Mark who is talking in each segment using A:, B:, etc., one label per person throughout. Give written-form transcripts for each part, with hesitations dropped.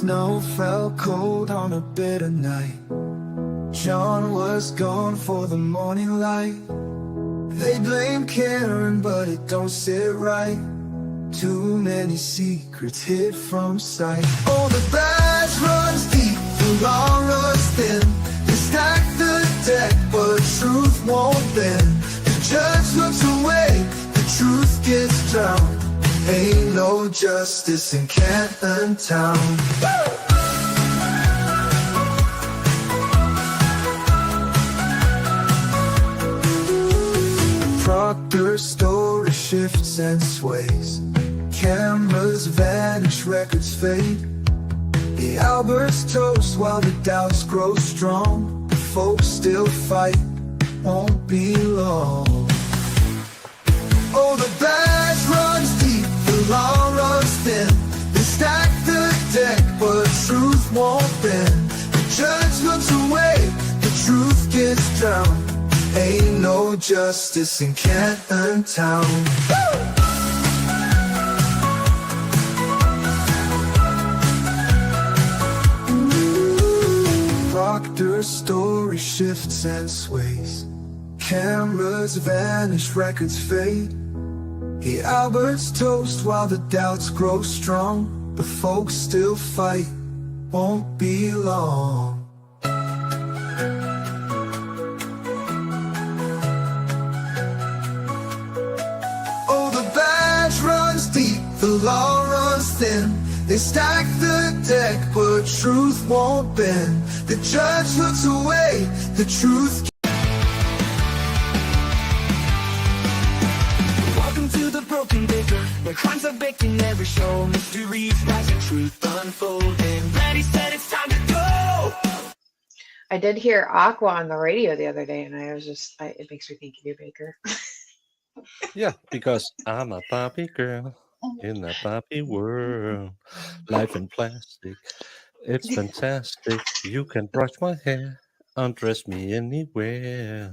A: snow fell cold on a bitter night. John was gone for the morning light. They blame Karen, but it don't sit right. Too many secrets hid from sight. Oh, the badge runs deep, the law runs thin. They stack the deck, but truth won't bend. The judge looks away, the truth gets drowned. Ain't no justice in Canton Town. Proctor's story shifts and sways. Cameras vanish, records fade. The Alberts toast while the doubts grow strong. The folks still fight, won't be long. Oh, the badge runs deep, the law runs thin. They stack the deck, but truth won't bend. The judge looks away, the truth gets drowned. Ain't no justice in Canton Town. Proctor's story shifts and sways. Cameras vanish, records fade. The Alberts toast while the doubts grow strong. The folks still fight, won't be long. Oh, the badge runs deep, the law runs thin. They stack the deck, but truth won't bend. The judge looks away, the truth. Welcome to the Broken Baker, where crimes are baked in every show. Mysteries rise and truth unfold. And Ready, said it's time to go.
B: I did hear Aqua on the radio the other day, and I was just, it makes me think of you, Baker.
C: Yeah, because I'm a Barbie girl in the Barbie world. Life in plastic, it's fantastic. You can brush my hair, undress me anywhere.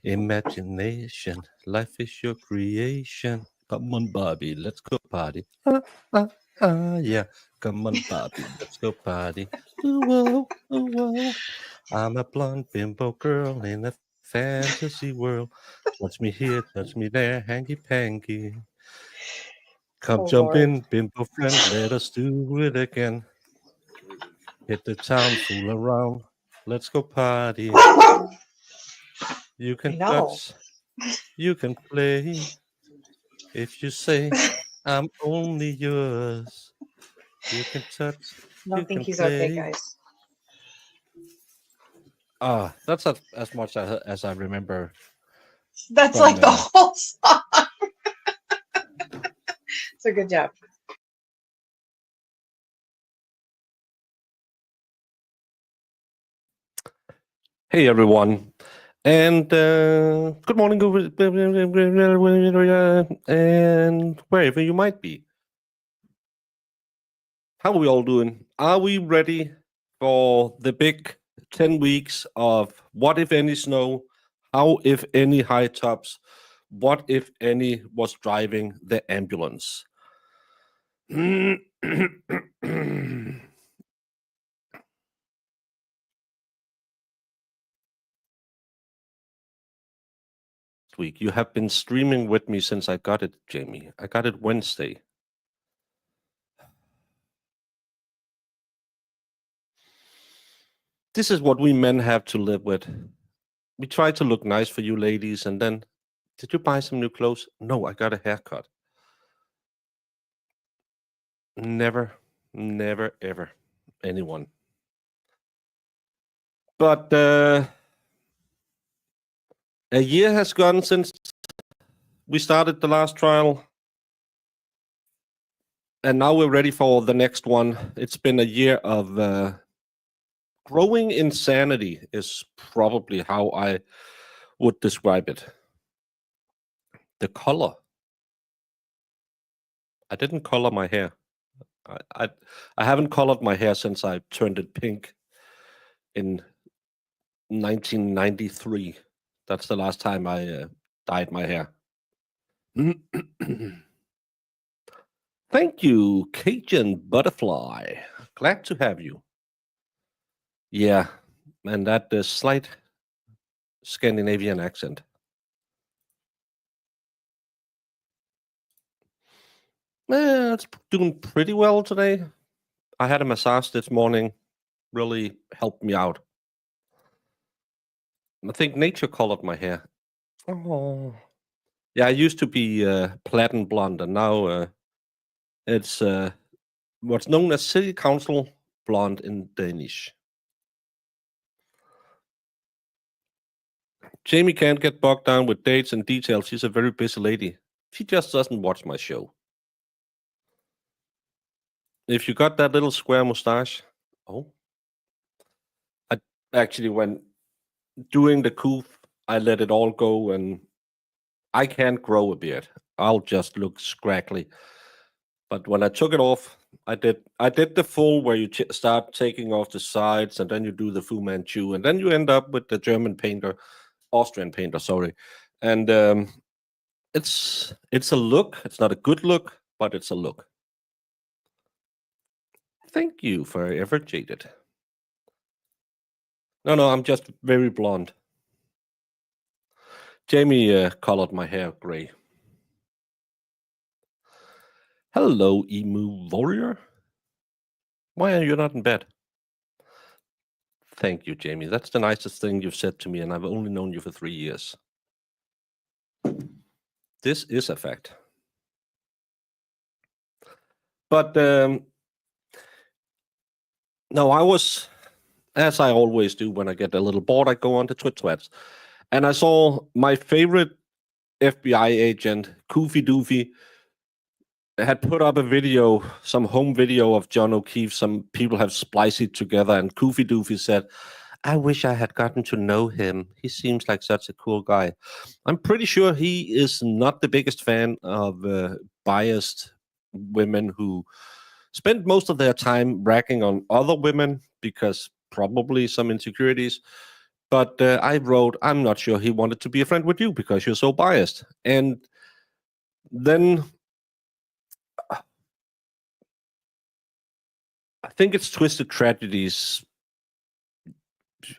C: Imagination, life is your creation. Come on, Barbie, let's go party. Yeah. Come on, Barbie, let's go party. Ooh, whoa, ooh, whoa. I'm a blonde bimbo girl in a fantasy world. Touch me here, touch me there, hanky panky. Come
B: Oh,
C: jump
B: Lord.
C: in, bimbo friend, let us do it again. Hit the town, fool around, let's go party. You can touch, you can play. If you say, I'm only yours, you can touch,
B: I
C: you
B: don't think
C: can
B: he's
C: play.
B: okay, guys.
C: That's as much as I remember.
B: That's
C: from,
B: like the whole song. It's a good job.
C: Hey everyone, and good morning, and wherever you might be. How are we all doing? Are we ready for the big 10 weeks of what if any snow, how if any high tops, what if any was driving the ambulance? Week. You have been streaming with me since I got it, Jamie. I got it Wednesday. This is what we men have to live with. We try to look nice for you ladies, and then, did you buy some new clothes? No, I got a haircut. Never, never, ever. Anyone. But a year has gone since we started the last trial. And now we're ready for the next one. It's been a year of growing insanity is probably how I would describe it. The color. I didn't color my hair. I haven't colored my hair since I turned it pink in 1993. That's the last time I dyed my hair. Thank you, Cajun Butterfly. Glad to have you. Yeah, and that slight Scandinavian accent. It's doing pretty well today. I had a massage this morning. Really helped me out. I think nature colored my hair. Oh. Yeah, I used to be platinum blonde, and now it's what's known as city council blonde in Danish. Jamie can't get bogged down with dates and details. She's a very busy lady. She just doesn't watch my show. If you got that little square mustache, oh, I actually, when doing the coof, I let it all go, and I can't grow a beard. I'll just look scraggly. But when I took it off, I did the full where you start taking off the sides, and then you do the Fu Manchu, and then you end up with the Austrian painter, sorry. And it's a look. It's not a good look, but it's a look. Thank you, Forever Jaded. No, I'm just very blonde. Jamie colored my hair gray. Hello, Emu Warrior. Why are you not in bed? Thank you, Jamie. That's the nicest thing you've said to me, and I've only known you for 3 years. This is a fact. But no, I was, as I always do when I get a little bored, I go on to Twits. And I saw my favorite FBI agent, Koofy Doofy, had put up a video, some home video of John O'Keefe. Some people have spliced it together, and Koofy Doofy said, I wish I had gotten to know him. He seems like such a cool guy. I'm pretty sure he is not the biggest fan of biased women who spend most of their time ragging on other women because probably some insecurities. But I wrote, I'm not sure he wanted to be a friend with you because you're so biased. And then I think it's Twisted Tragedies.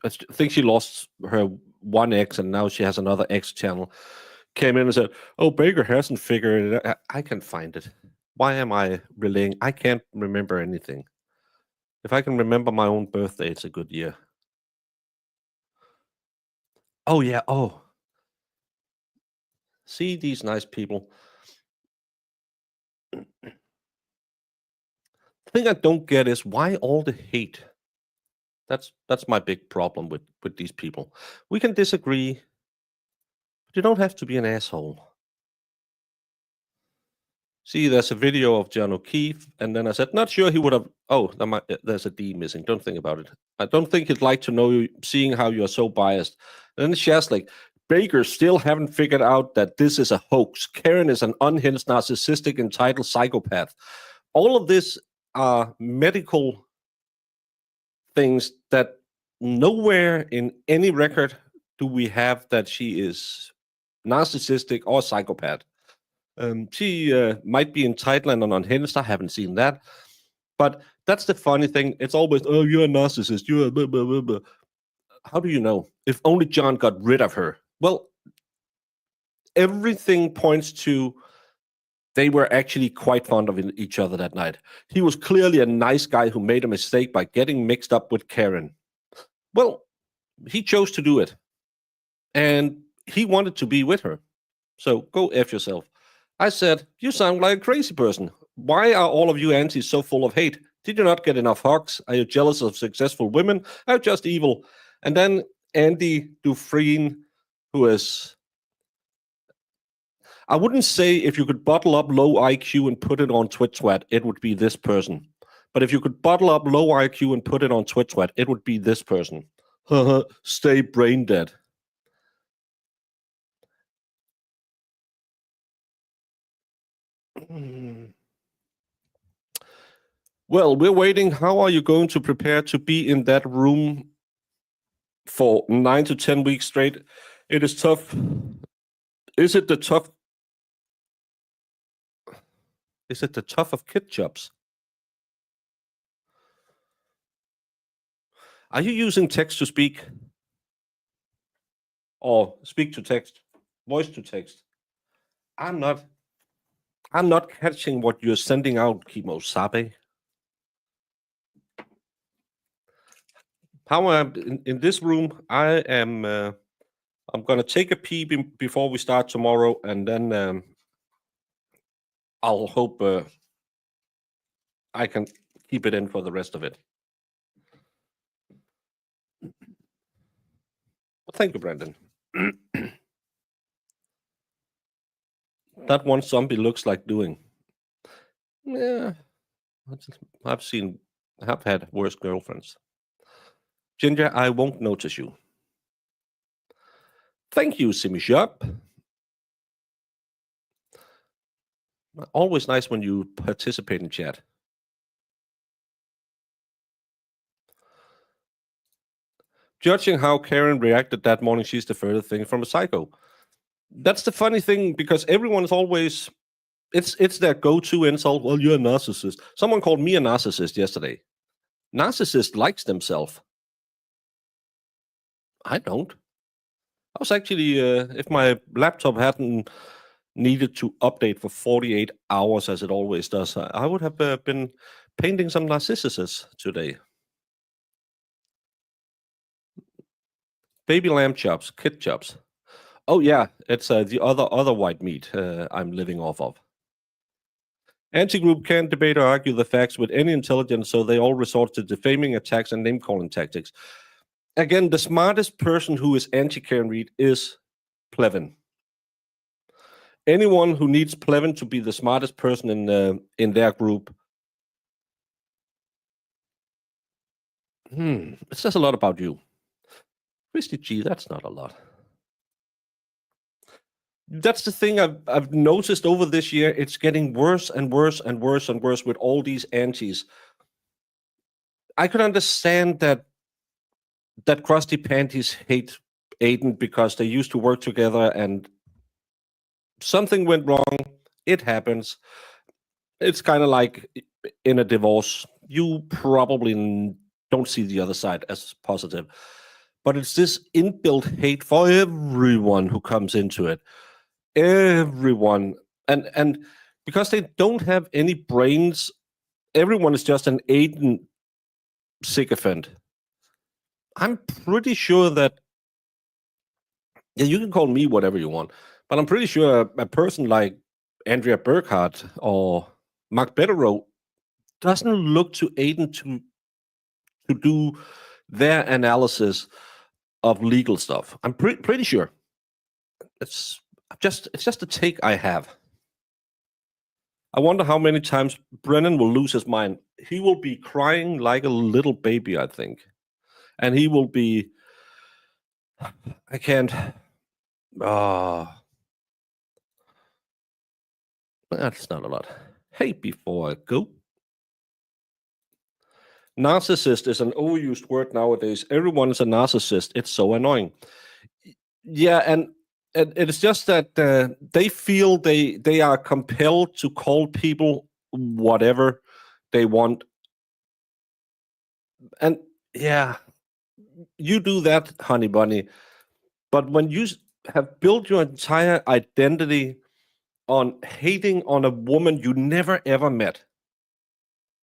C: I think she lost her one ex and now she has another ex channel. Came in and said, oh, Baker hasn't figured it out. I can find it. Why am I relaying? I can't remember anything. If I can remember my own birthday, it's a good year. Oh, yeah. Oh. See these nice people. The thing I don't get is why all the hate? That's my big problem with these people. We can disagree, but you don't have to be an asshole. See, there's a video of John O'Keefe, and then I said, not sure he would have. Oh, there's a D missing. Don't think about it. I don't think he'd like to know you, seeing how you are so biased. And then she's like, Baker still haven't figured out that this is a hoax. Karen is an unhinged, narcissistic, entitled psychopath. All of this are medical things that nowhere in any record do we have that she is narcissistic or psychopath. She might be entitled and unhinged. I haven't seen that. But that's the funny thing. It's always, oh, you're a narcissist. You're a blah, blah, blah, blah. How do you know? If only John got rid of her. Well, everything points to they were actually quite fond of each other that night. He was clearly a nice guy who made a mistake by getting mixed up with Karen. Well, he chose to do it. And he wanted to be with her. So go F yourself. I said, you sound like a crazy person. Why are all of you aunties so full of hate? Did you not get enough hugs? Are you jealous of successful women? I'm just evil. And then Andy Dufresne, who is... I wouldn't say if you could bottle up low IQ and put it on Twit, it would be this person. But if you could bottle up low IQ and put it on Twit, it would be this person. Stay brain dead. Well, we're waiting. How are you going to prepare to be in that room for 9 to 10 weeks straight? It is tough. Is it the tough? Is it the tough of kid jobs? Are you using text to speak? Or speak to text? Voice to text? I'm not catching what you're sending out, Kimo Sabe. How in this room? I am. I'm gonna take a pee before we start tomorrow, and then I'll hope I can keep it in for the rest of it. Well, thank you, Brandon. That one zombie looks like doing. Yeah, I've had worse girlfriends. Ginger, I won't notice you. Thank you, Simi Shop. Always nice when you participate in chat. Judging how Karen reacted that morning, she's the further thing from a psycho. That's the funny thing, because everyone is always, it's their go-to insult. Well, you're a narcissist. Someone called me a narcissist yesterday. Narcissist likes themselves. I don't. I was actually, if my laptop hadn't needed to update for 48 hours as it always does, I would have been painting some narcissuses today. Baby lamb chops, kid chops. Oh yeah, it's the other white meat I'm living off of. Anti-group can't debate or argue the facts with any intelligence, so they all resort to defaming attacks and name-calling tactics. Again, the smartest person who is anti-Karen Reed is Plevin. Anyone who needs Plevin to be the smartest person in their group, it says a lot about you. Christy G, that's not a lot. That's the thing I've noticed over this year. It's getting worse and worse and worse and worse with all these antis. I could understand that Krusty Panties hate Aiden because they used to work together and something went wrong. It happens. It's kind of like in a divorce. You probably don't see the other side as positive. But it's this inbuilt hate for everyone who comes into it. Everyone. And because they don't have any brains, everyone is just an Aiden sycophant. I'm pretty sure that, yeah, you can call me whatever you want, but I'm pretty sure a person like Andrea Burkhardt or Mark Betterow doesn't look to Aiden to do their analysis of legal stuff. I'm pretty sure. It's just a take I have. I wonder how many times Brennan will lose his mind. He will be crying like a little baby, I think. And he will be, I can't, that's not a lot. Hey, before I go. Narcissist is an overused word nowadays. Everyone is a narcissist. It's so annoying. Yeah, and it's just that they feel they are compelled to call people whatever they want. And yeah, you do that, honey bunny. But when you have built your entire identity on hating on a woman you never ever met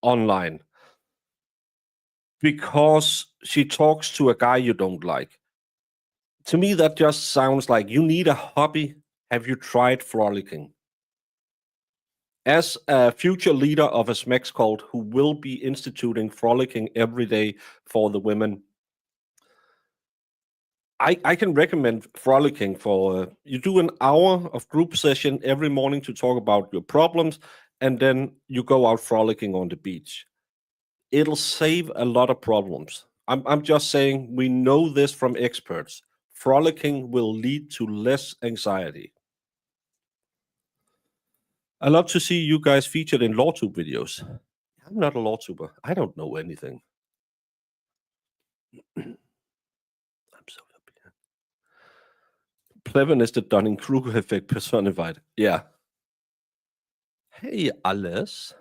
C: online because she talks to a guy you don't like, to me that just sounds like you need a hobby. Have you tried frolicking? As a future leader of a SMEX cult who will be instituting frolicking every day for the women, I can recommend frolicking for you do an hour of group session every morning to talk about your problems, and then you go out frolicking on the beach. It'll save a lot of problems. I'm just saying, we know this from experts. Frolicking will lead to less anxiety. I love to see you guys featured in LawTube videos. I'm not a LawTuber. I don't know anything. I'm so happy. Plevin is the Dunning-Kruger effect personified. Yeah. Hey, Alice.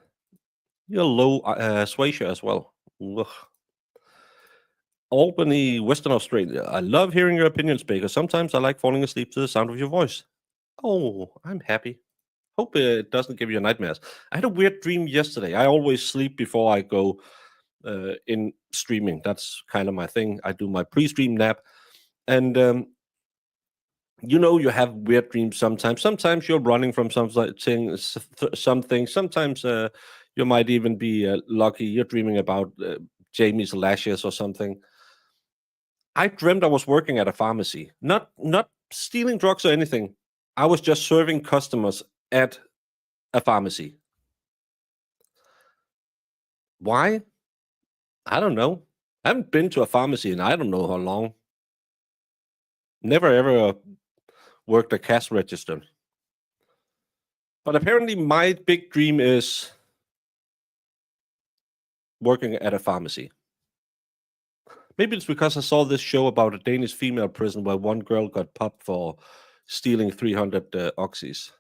C: You're low Swacia as well. Ugh. Albany, Western Australia. I love hearing your opinions, Baker. Sometimes I like falling asleep to the sound of your voice. Oh, I'm happy. Hope it doesn't give you nightmares. I had a weird dream yesterday. I always sleep before I go in streaming. That's kind of my thing. I do my pre-stream nap. And you have weird dreams sometimes. Sometimes you're running from something. Sometimes you might even be lucky. You're dreaming about Jamie's lashes or something. I dreamt I was working at a pharmacy, not stealing drugs or anything. I was just serving customers at a pharmacy. Why? I don't know. I haven't been to a pharmacy in I don't know how long. Never ever worked a cash register. But apparently my big dream is working at a pharmacy. Maybe it's because I saw this show about a Danish female prison where one girl got popped for stealing 300 oxys.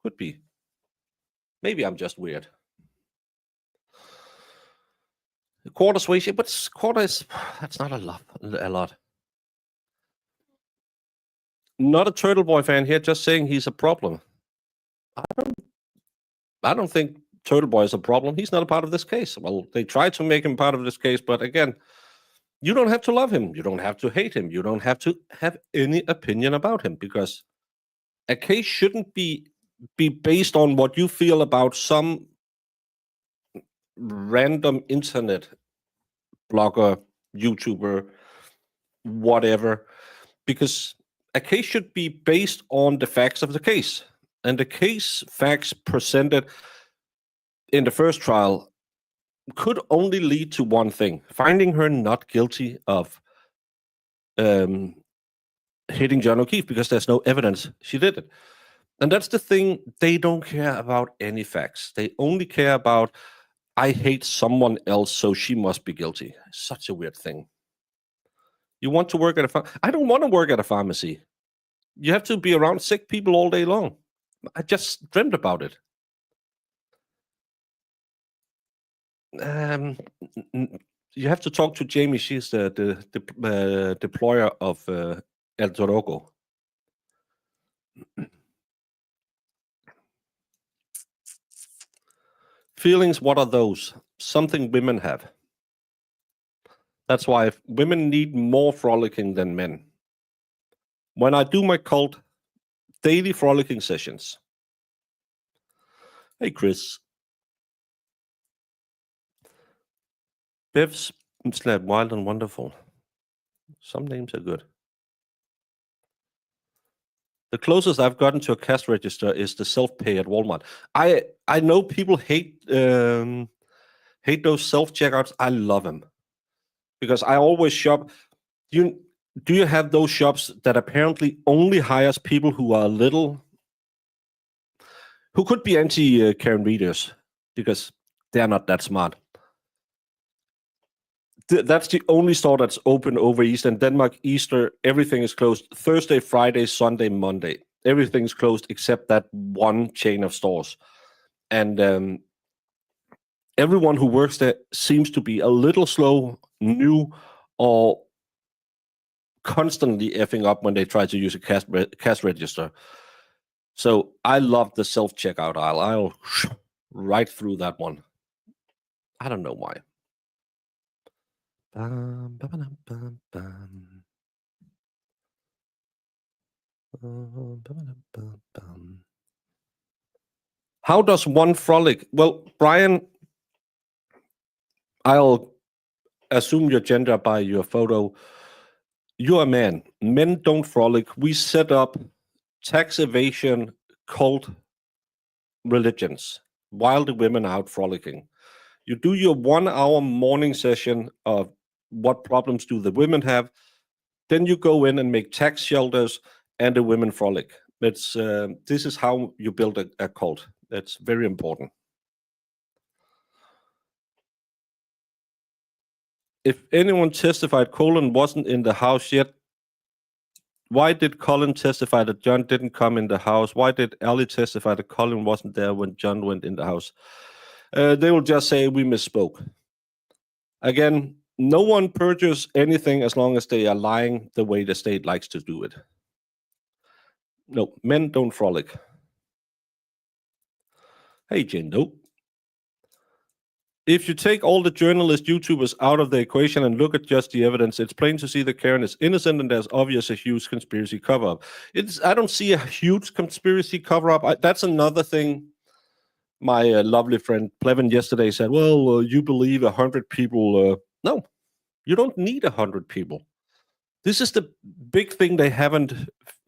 C: Could be. Maybe I'm just weird. A quarter sway, but quarter is that's not a lot. Not a Turtle Boy fan here, just saying he's a problem. I don't think Turtle Boy is a problem. He's not a part of this case. Well, they tried to make him part of this case, but again, you don't have to love him. You don't have to hate him. You don't have to have any opinion about him, because a case shouldn't be based on what you feel about some random internet blogger, YouTuber, whatever, because a case should be based on the facts of the case. And the case facts presented in the first trial could only lead to one thing: finding her not guilty of hitting John O'Keefe, because there's no evidence she did it. And that's the thing. They don't care about any facts. They only care about, I hate someone else, so she must be guilty. Such a weird thing. You want to work at I don't want to work at a pharmacy. You have to be around sick people all day long. I just dreamt about it. You have to talk to Jamie. She's the deployer of El Torogo. Feelings, what are those? Something women have. That's why women need more frolicking than men. When I do my cult, daily frolicking sessions. Hey, Chris. Bev's slab wild and wonderful. Some names are good. The closest I've gotten to a cash register is the self-pay at Walmart. I know people hate those self-checkouts. I love them, because I always shop. Do you have those shops that apparently only hires people who are who could be anti-Karen readers, because they're not that smart? That's the only store that's open over Easter. In Denmark, Easter, everything is closed. Thursday, Friday, Sunday, Monday. Everything's closed except that one chain of stores. And everyone who works there seems to be a little slow, new, or constantly effing up when they try to use a cash register. So I love the self-checkout aisle. I'll right through that one. I don't know why. How does one frolic? Well, Brian, I'll assume your gender by your photo. You're a man. Men don't frolic. We set up tax evasion cult religions while the women are out frolicking. You do your 1 hour morning session of what problems do the women have. Then you go in and make tax shelters, and the women frolic. This is how you build a cult. That's very important. If anyone testified Colin wasn't in the house yet, why did Colin testify that John didn't come in the house? Why did Ali testify that Colin wasn't there when John went in the house? They will just say we misspoke. Again, no one purchases anything as long as they are lying the way the state likes to do it. No, men don't frolic. Hey, Jindo. If you take all the journalist YouTubers out of the equation and look at just the evidence, it's plain to see that Karen is innocent and there's obvious a huge conspiracy cover-up. I don't see a huge conspiracy cover-up. That's another thing my lovely friend Plevin yesterday said, well, you believe 100 people. No, you don't need 100 people. This is the big thing they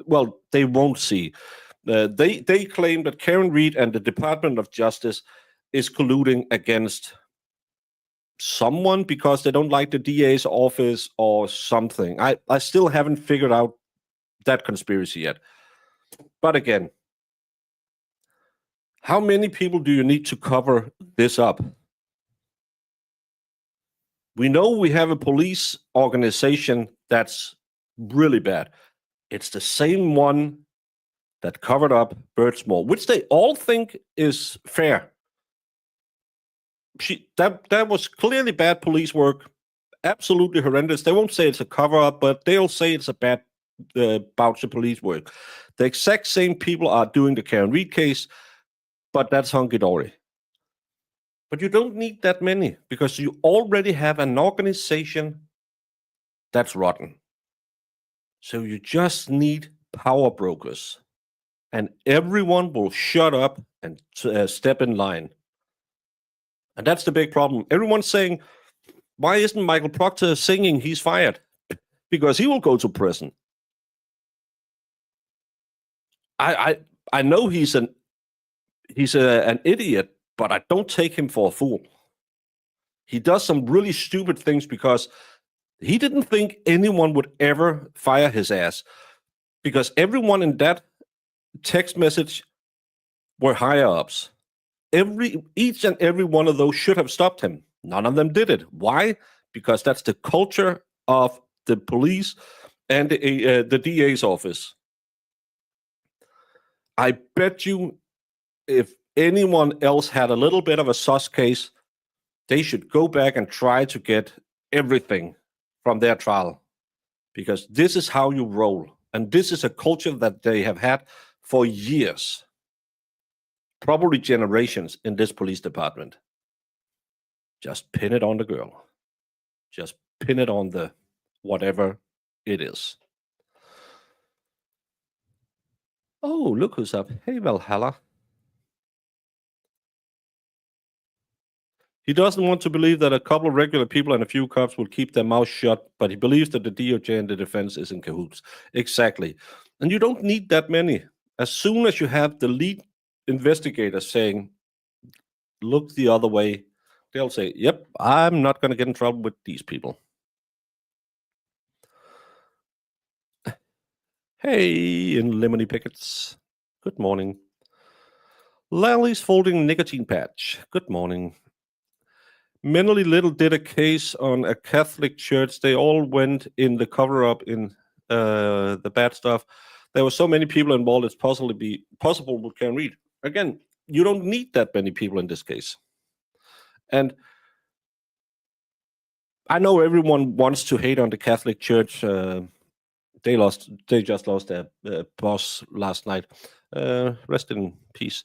C: won't see. They claim that Karen Read and the Department of Justice is colluding against someone because they don't like the DA's office or something. I still haven't figured out that conspiracy yet. But again, how many people do you need to cover this up? We know we have a police organization that's really bad. It's the same one that covered up Birdsmore, which they all think is fair. That was clearly bad police work, absolutely horrendous. They won't say it's a cover-up, but they'll say it's a bad bout of police work. The exact same people are doing the Karen Read case, but that's hunky-dory. But you don't need that many because you already have an organization that's rotten. So you just need power brokers, and everyone will shut up and step in line. And that's the big problem. Everyone's saying, why isn't Michael Proctor singing he's fired? Because he will go to prison. I know he's an idiot, but I don't take him for a fool. He does some really stupid things because he didn't think anyone would ever fire his ass. Because everyone in that text message were higher ups. Each and every one of those should have stopped him. None of them did it. Why? Because that's the culture of the police and the DA's office. I bet you if anyone else had a little bit of a sus case, they should go back and try to get everything from their trial. Because this is how you roll. And this is a culture that they have had for years. Probably generations in this police department. Just pin it on the girl. Just pin it on the whatever it is. Oh, look who's up. Hey, Valhalla. He doesn't want to believe that a couple of regular people and a few cops will keep their mouths shut, but he believes that the DOJ and the defense is in cahoots. Exactly. And you don't need that many. As soon as you have the lead investigator saying, look the other way, they'll say, yep, I'm not going to get in trouble with these people. Hey, in Lemony Pickets. Good morning. Lally's folding nicotine patch. Good morning. Mentally Little did a case on a Catholic church. They all went in the cover-up in the bad stuff. There were so many people involved, it's possible with Karen Read. Again, you don't need that many people in this case. And I know everyone wants to hate on the Catholic Church. They just lost their boss last night. Rest in peace.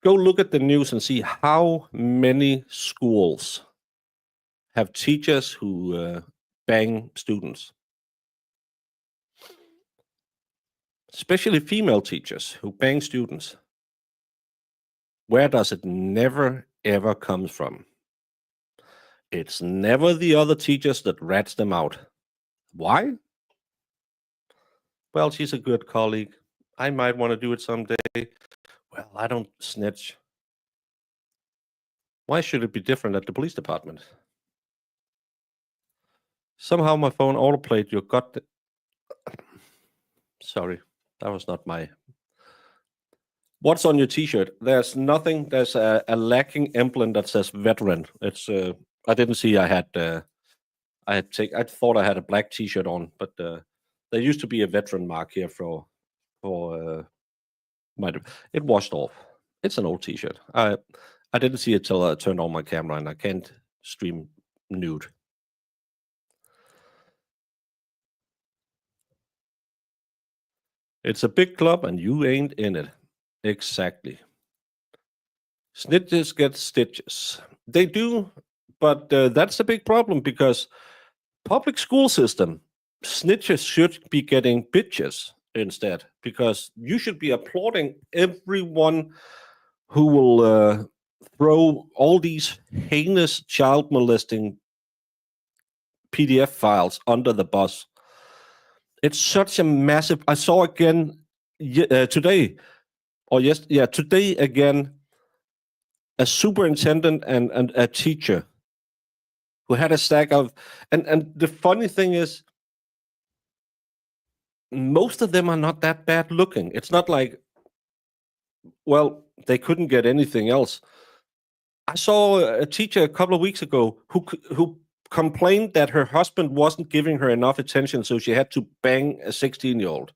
C: Go look at the news and see how many schools have teachers who bang students. Especially female teachers who bang students. Where does it never, ever come from? It's never the other teachers that rats them out. Why? Well, she's a good colleague. I might want to do it someday. Well, I don't snitch. Why should it be different at the police department? Somehow my phone autoplayed your gut. Sorry, that was not my... What's on your T-shirt? There's nothing. There's a lacking emblem that says veteran. It's I didn't see I had. I thought I had a black T-shirt on, but there used to be a veteran mark here for my. It washed off. It's an old T-shirt. I didn't see it till I turned on my camera, and I can't stream nude. It's a big club, and you ain't in it. Exactly. Snitches get stitches. They do, but that's a big problem because public school system, snitches should be getting bitches instead, because you should be applauding everyone who will throw all these heinous child molesting PDF files under the bus. It's such a massive. I saw again today, or today again, a superintendent and a teacher who had a stack of, and the funny thing is, most of them are not that bad looking. It's not like, well, they couldn't get anything else. I saw a teacher a couple of weeks ago who complained that her husband wasn't giving her enough attention, so she had to bang a 16-year-old.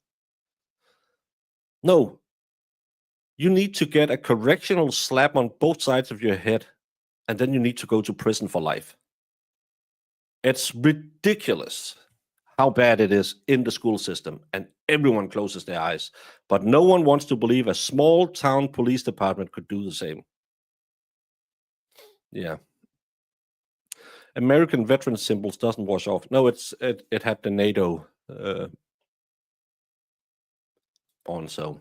C: No, you need to get a correctional slap on both sides of your head, and then you need to go to prison for life. It's ridiculous how bad it is in the school system, and everyone closes their eyes. But no one wants to believe a small town police department could do the same. Yeah. American veteran symbols doesn't wash off. No, it had the NATO on, so.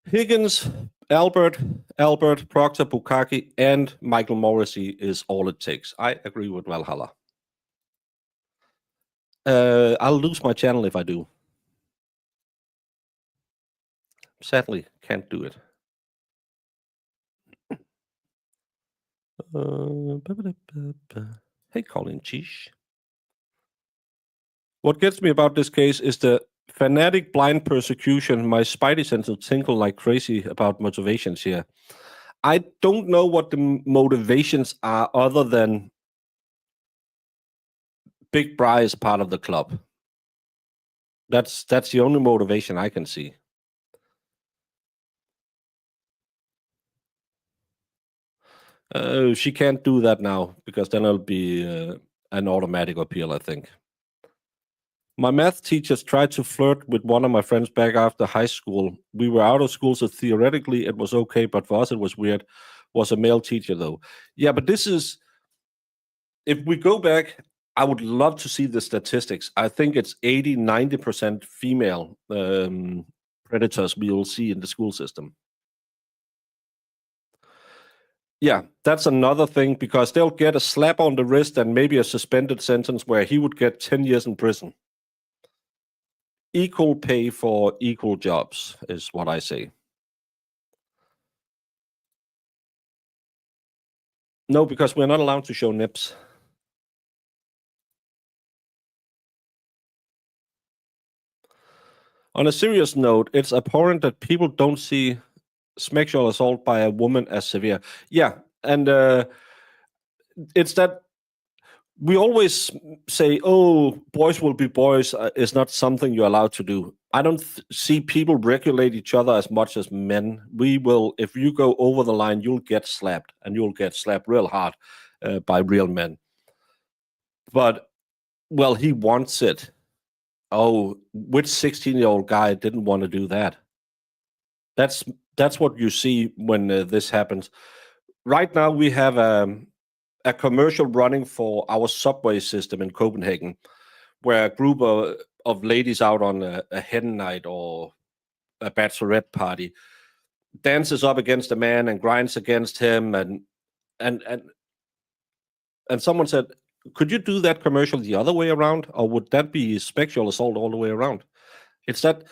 C: Higgins, Albert, Proctor, Bukaki, and Michael Morrissey is all it takes. I agree with Valhalla. I'll lose my channel if I do. Sadly, can't do it. Hey, Colin Cheesh. What gets me about this case is the fanatic blind persecution. My spidey sense will tinkle like crazy about motivations here. I don't know what the motivations are other than Big Bri is part of the club. That's the only motivation I can see. She can't do that now because then it'll be an automatic appeal, I think. My math teachers tried to flirt with one of my friends back after high school. We were out of school, so theoretically it was okay, but for us it was weird. Was a male teacher, though. Yeah, but this is... If we go back, I would love to see the statistics. I think it's 80-90% female predators we will see in the school system. Yeah, that's another thing, because they'll get a slap on the wrist and maybe a suspended sentence where he would get 10 years in prison. Equal pay for equal jobs is what I say. No, because we're not allowed to show nips. On a serious note, it's abhorrent that people don't see sexual assault by a woman as severe. Yeah, and it's that we always say, oh, boys will be boys is not something you're allowed to do. I don't see people regulate each other as much as men. We will, if you go over the line, you'll get slapped, and you'll get slapped real hard by real men. But, well, he wants it. Oh, which 16-year-old guy didn't want to do that? That's what you see when this happens. Right now, we have a commercial running for our subway system in Copenhagen, where a group of ladies out on a hen night or a bachelorette party dances up against a man and grinds against him, and someone said, could you do that commercial the other way around, or would that be sexual assault all the way around? It's that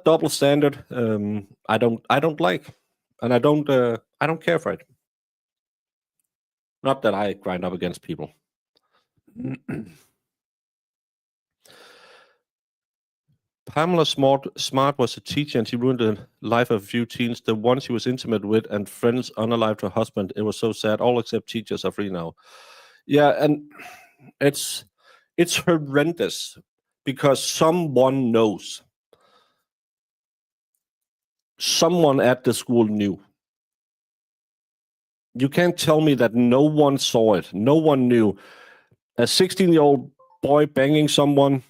C: double standard I don't like, and I don't care for it. Not that I grind up against people. Pamela Smart was a teacher, and she ruined the life of a few teens. The ones she was intimate with and friends unalived her husband. It was so sad. All except teachers are free now. Yeah, and it's horrendous because someone knows.
D: someone at the school knew. You can't tell me that no one saw it. No one knew. A 16-year-old boy banging someone,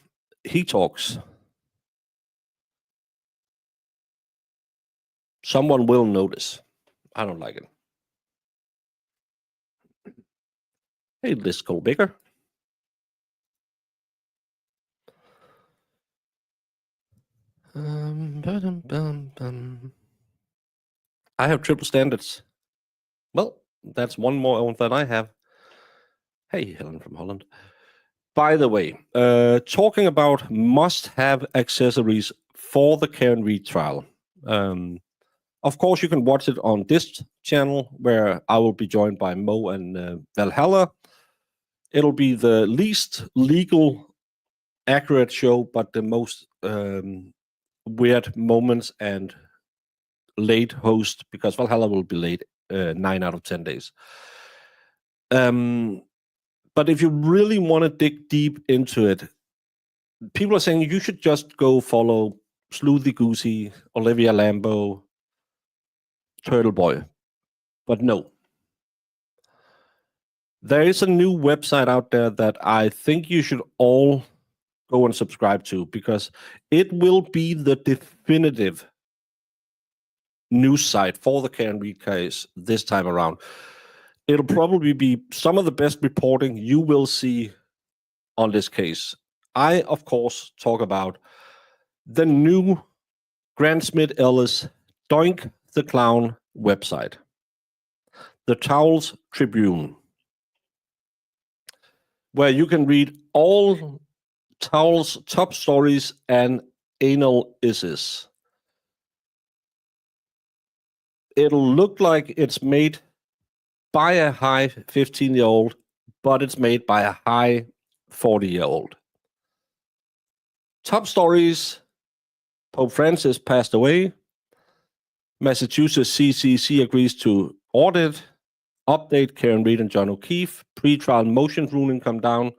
D: he talks. Someone will notice. I don't like it. Hey, let's go bigger. I have triple standards. Well, that's one more than I have. Hey, Helen from Holland. By the way, talking about must-have accessories for the Karen Reed trial. Of course, you can watch it on this channel, where I will be joined by Mo and Valhalla. It'll be the least legal accurate show, but the most weird moments and late host, because Valhalla will be late 9 out of 10 days. But if you really want to dig deep into it, people are saying you should just go follow Sleuthy Goosey, Olivia Lambo, Turtle Boy. But no. There is a new website out there that I think you should all go and subscribe to, because it will be the definitive news site for the Karen Reed case this time around. It'll probably be some of the best reporting you will see on this case. I, of course, talk about the new Grant Smith Ellis Doink the Clown website, the Towels Tribune, where you can read all Towels' top stories and anal issues. It'll look like it's made by a high 15-year-old, but it's made by a high 40-year-old. Top stories: Pope Francis passed away. Massachusetts CCC agrees to audit. Update: Karen Reed and John O'Keefe. Pre-trial motions ruling come down.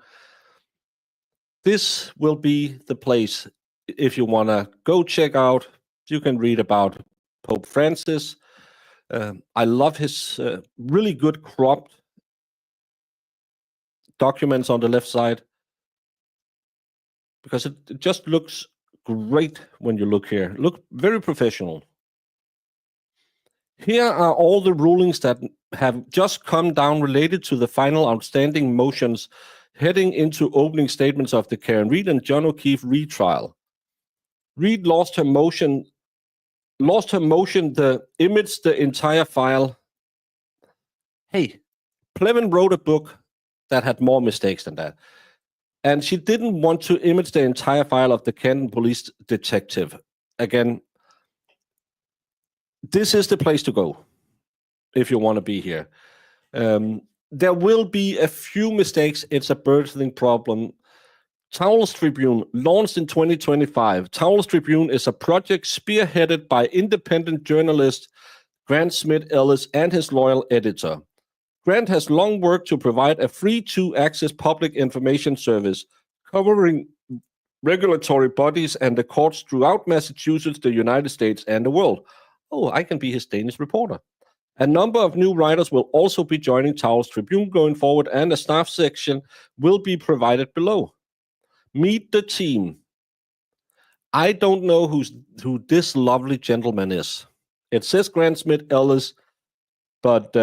D: This will be the place if you want to go check out. You can read about Pope Francis. I love his really good cropped documents on the left side, because it just looks great when you look here. Look very professional. Here are all the rulings that have just come down related to the final outstanding motions heading into opening statements of the Karen Reed and John O'Keefe retrial. Reed lost her motion the image the entire file. Hey, Plevin wrote a book that had more mistakes than that. And she didn't want to image the entire file of the Canton police detective. Again, this is the place to go if you want to be here. There will be a few mistakes. It's a birthing problem. Towels Tribune, launched in 2025. Towels Tribune is a project spearheaded by independent journalist Grant Smith Ellis and his loyal editor. Grant has long worked to provide a free-to-access public information service covering regulatory bodies and the courts throughout Massachusetts, the United States, and the world. Oh, I can be his Danish reporter. A number of new writers will also be joining Towels Tribune going forward, and a staff section will be provided below. Meet the team. I don't know who this lovely gentleman is. It says Grant Smith Ellis, but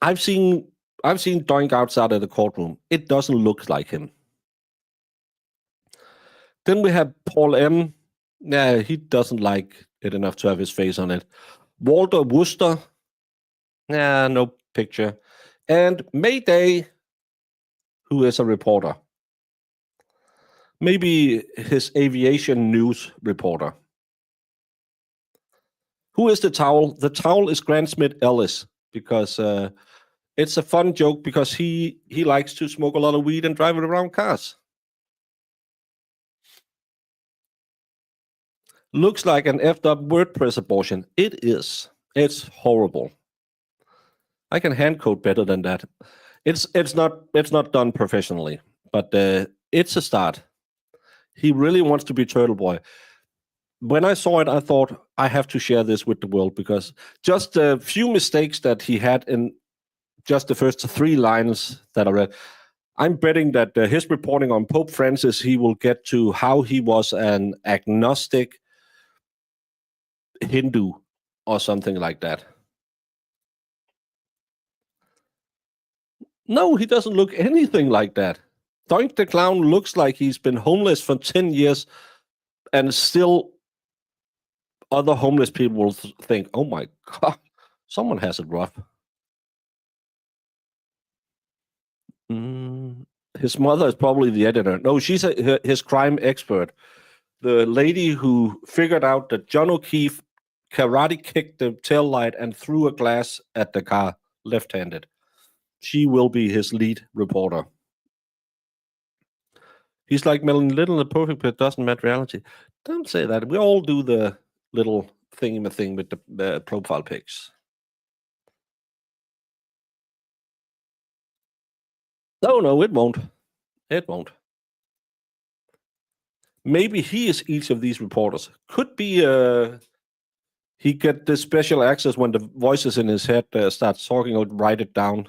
D: I've seen Doink outside of the courtroom. It doesn't look like him. Then we have Paul M. Yeah, he doesn't like it enough to have his face on it. Walter Worcester. Yeah, no picture. And Mayday, who is a reporter. Maybe his aviation news reporter. Who is the Towel? The Towel is Grant Smith Ellis, because it's a fun joke, because he likes to smoke a lot of weed and drive it around cars. Looks like an effed up WordPress abortion. It is. It's horrible. I can hand code better than that. It's not done professionally, but it's a start. He really wants to be Turtle Boy. when I saw it, I thought I have to share this with the world, because just a few mistakes that he had in just the first 3 lines that I read. I'm betting that his reporting on Pope Francis, he will get to how he was an agnostic Hindu or something like that. No, he doesn't look anything like that. Doink the Clown looks like he's been homeless for 10 years, and still other homeless people will think, oh my God, someone has it rough. His mother is probably the editor. No, she's his crime expert. The lady who figured out that John O'Keefe karate kicked the tail light and threw a glass at the car left-handed. She will be his lead reporter. He's like Melanie Little, the perfect but doesn't match reality. Don't say that. We all do the little thing with the profile pics. No, it won't. It won't. Maybe he is each of these reporters. Could be he get this special access when the voices in his head starts talking or write it down.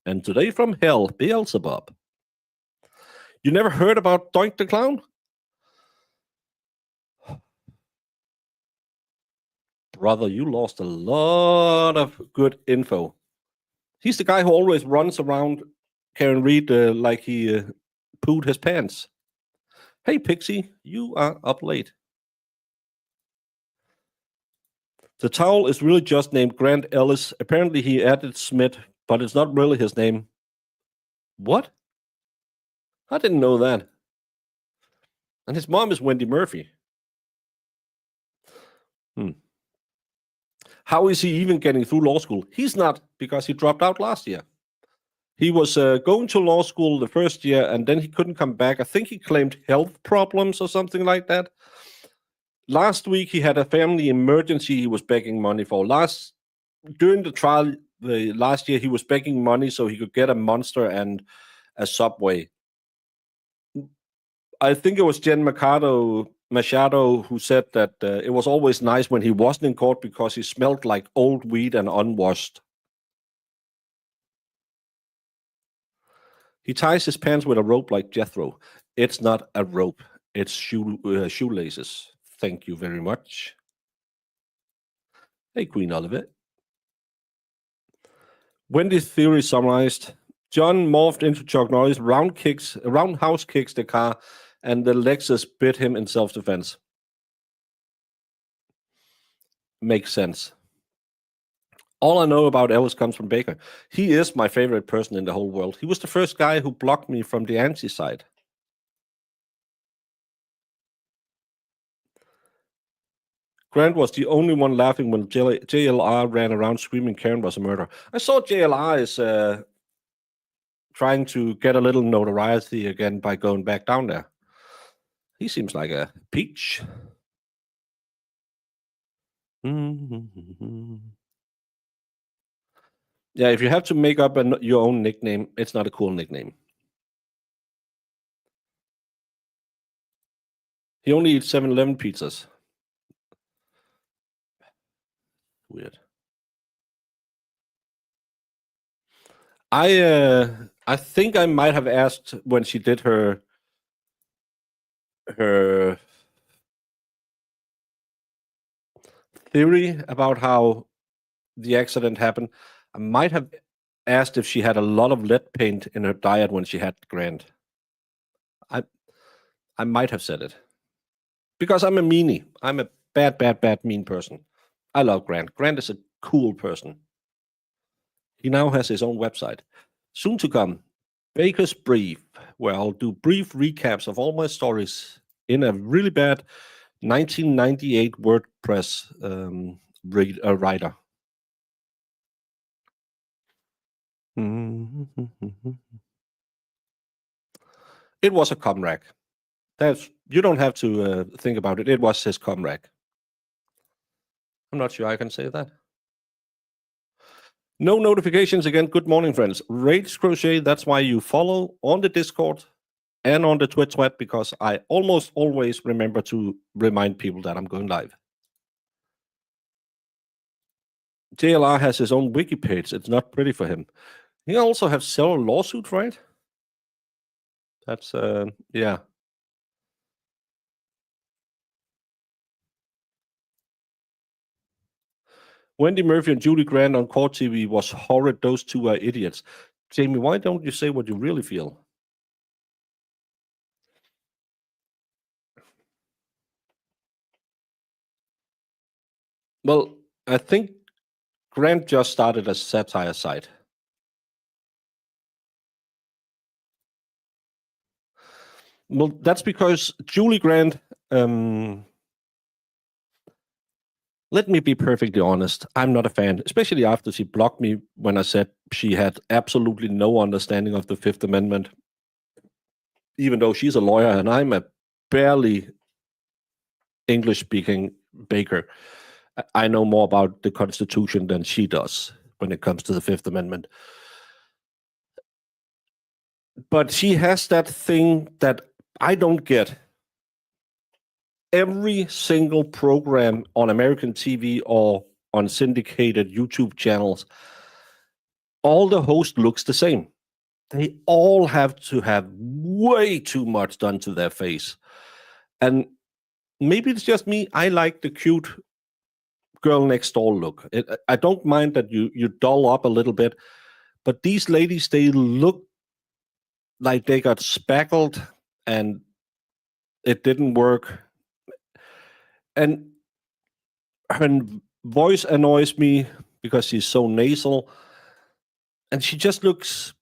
D: And today from hell, Beelzebub. You never heard about Doink the Clown? Brother, you lost a lot of good info. He's the guy who always runs around Karen Reed like he pooed his pants. Hey, Pixie, you are up late. The towel is really just named Grant Ellis. Apparently he added Smith, but it's not really his name. What? I didn't know that. And his mom is Wendy Murphy. How is he even getting through law school? He's not, because he dropped out last year. He was going to law school the first year, and then he couldn't come back. I think he claimed health problems or something like that. Last week, he had a family emergency he was begging money for. During the trial last year, he was begging money so he could get a Monster and a Subway. I think it was Jen Machado who said that it was always nice when he wasn't in court because he smelled like old weed and unwashed. He ties his pants with a rope like Jethro. It's not a rope. It's shoelaces. Thank you very much. Hey, Queen Olivet. Wendy's theory summarized. John morphed into Chuck Norris, roundhouse kicks the car, and the Lexus bit him in self-defense. Makes sense. All I know about Ellis comes from Baker. He is my favorite person in the whole world. He was the first guy who blocked me from the anti side. Grant was the only one laughing when JLR ran around screaming Karen was a murderer. I saw JLR is trying to get a little notoriety again by going back down there. He seems like a peach. Yeah, if you have to make up your own nickname, it's not a cool nickname. He only eats 7-Eleven pizzas. Weird. I think I might have asked when she did her theory about how the accident happened. I might have asked if she had a lot of lead paint in her diet when she had Grant. I might have said it. Because I'm a meanie. I'm a bad, mean person. I love Grant. Grant is a cool person. He now has his own website. Soon to come, Baker's Brief, where I'll do brief recaps of all my stories in a really bad 1998 WordPress writer. It was a comrade. You don't have to think about it. It was his comrade. I'm not sure I can say that. No notifications again. Good morning, friends. Rage Crochet, that's why you follow on the Discord and on the Twitch thread, because I almost always remember to remind people that I'm going live. JLR has his own wiki page. It's not pretty for him. He also has several lawsuits, right? That's, yeah. Wendy Murphy and Julie Grant on Court TV was horrid. Those two are idiots. Jamie, why don't you say what you really feel? Well, I think Grant just started a satire site. Well, that's because Julie Grant, let me be perfectly honest, I'm not a fan, especially after she blocked me when I said she had absolutely no understanding of the Fifth Amendment, even though she's a lawyer and I'm a barely English-speaking baker. I know more about the Constitution than she does when it comes to the Fifth Amendment. But she has that thing that I don't get. Every single program on American TV or on syndicated YouTube channels, all the host looks the same. They all have to have way too much done to their face. And maybe it's just me. I like the cute girl next door look. I don't mind that you doll up a little bit, but these ladies, they look like they got spackled and it didn't work. And her voice annoys me because she's so nasal. And she looks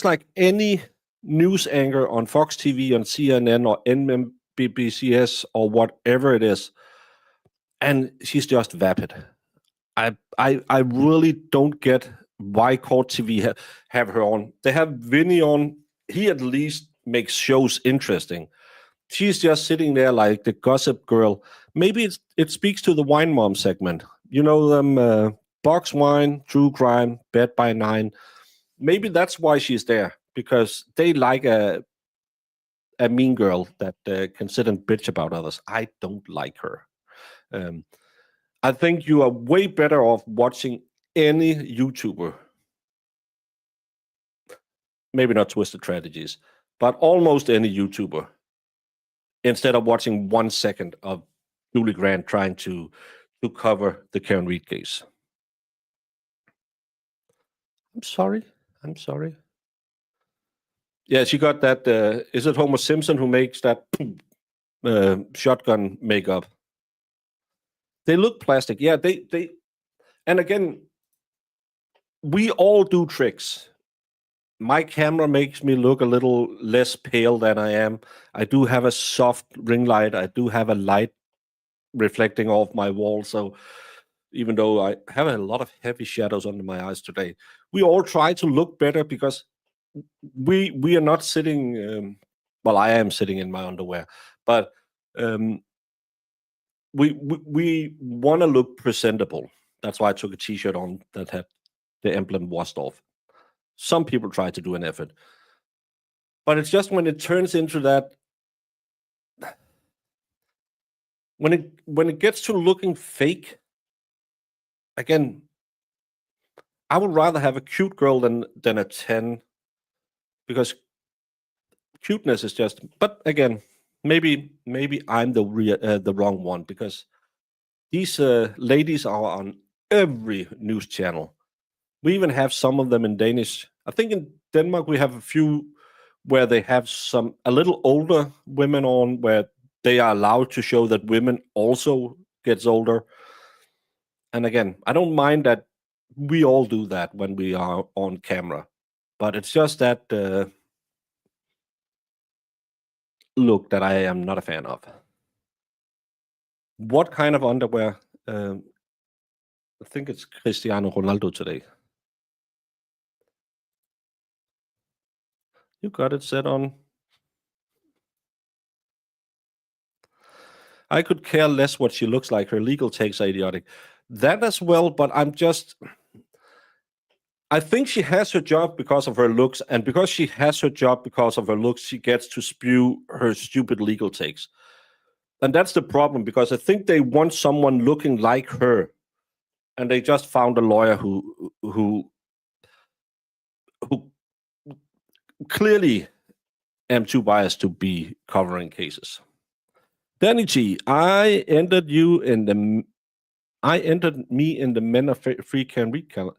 D: like any news anchor on Fox TV, on CNN, or NBCS, or whatever it is. And she's just vapid. I really don't get why Court TV have her on. They have Vinny on. He at least makes shows interesting. She's just sitting there like the gossip girl. Maybe it speaks to the Wine Mom segment. You know them, box wine, true crime, bed by 9. Maybe that's why she's there, because they like a mean girl that can sit and bitch about others. I don't like her. I think you are way better off watching any YouTuber. Maybe not Twisted Strategies, but almost any YouTuber, instead of watching 1 second of Julie Grant trying to cover the Karen Reed case. I'm sorry. Yeah, she got that. Is it Homer Simpson who makes that shotgun makeup? They look plastic. Yeah, they. And again, we all do tricks. My camera makes me look a little less pale than I am. I do have a soft ring light. I do have a light reflecting off my wall. So even though I have a lot of heavy shadows under my eyes today, we all try to look better because we are not sitting. Well, I am sitting in my underwear, but we want to look presentable. That's why I took a T-shirt on that had the emblem washed off. Some people try to do an effort, but it's just when it turns into that, when it gets to looking fake. Again, I would rather have a cute girl than a 10, because cuteness is just. But again, maybe I'm the wrong one, because these ladies are on every news channel. We even have some of them in Danish. I think in Denmark we have a few where they have a little older women on, where they are allowed to show that women also gets older. And again, I don't mind that we all do that when we are on camera, but it's just that look that I am not a fan of. What kind of underwear? I think it's Cristiano Ronaldo today. You got it set on. I could care less what she looks like. Her legal takes are idiotic. That as well, but I think she has her job because of her looks, and because she has her job because of her looks, she gets to spew her stupid legal takes. And that's the problem, because I think they want someone looking like her, and they just found a lawyer who clearly am too biased to be covering cases. Danny G, I entered me in the Men of Free Can Read calendar.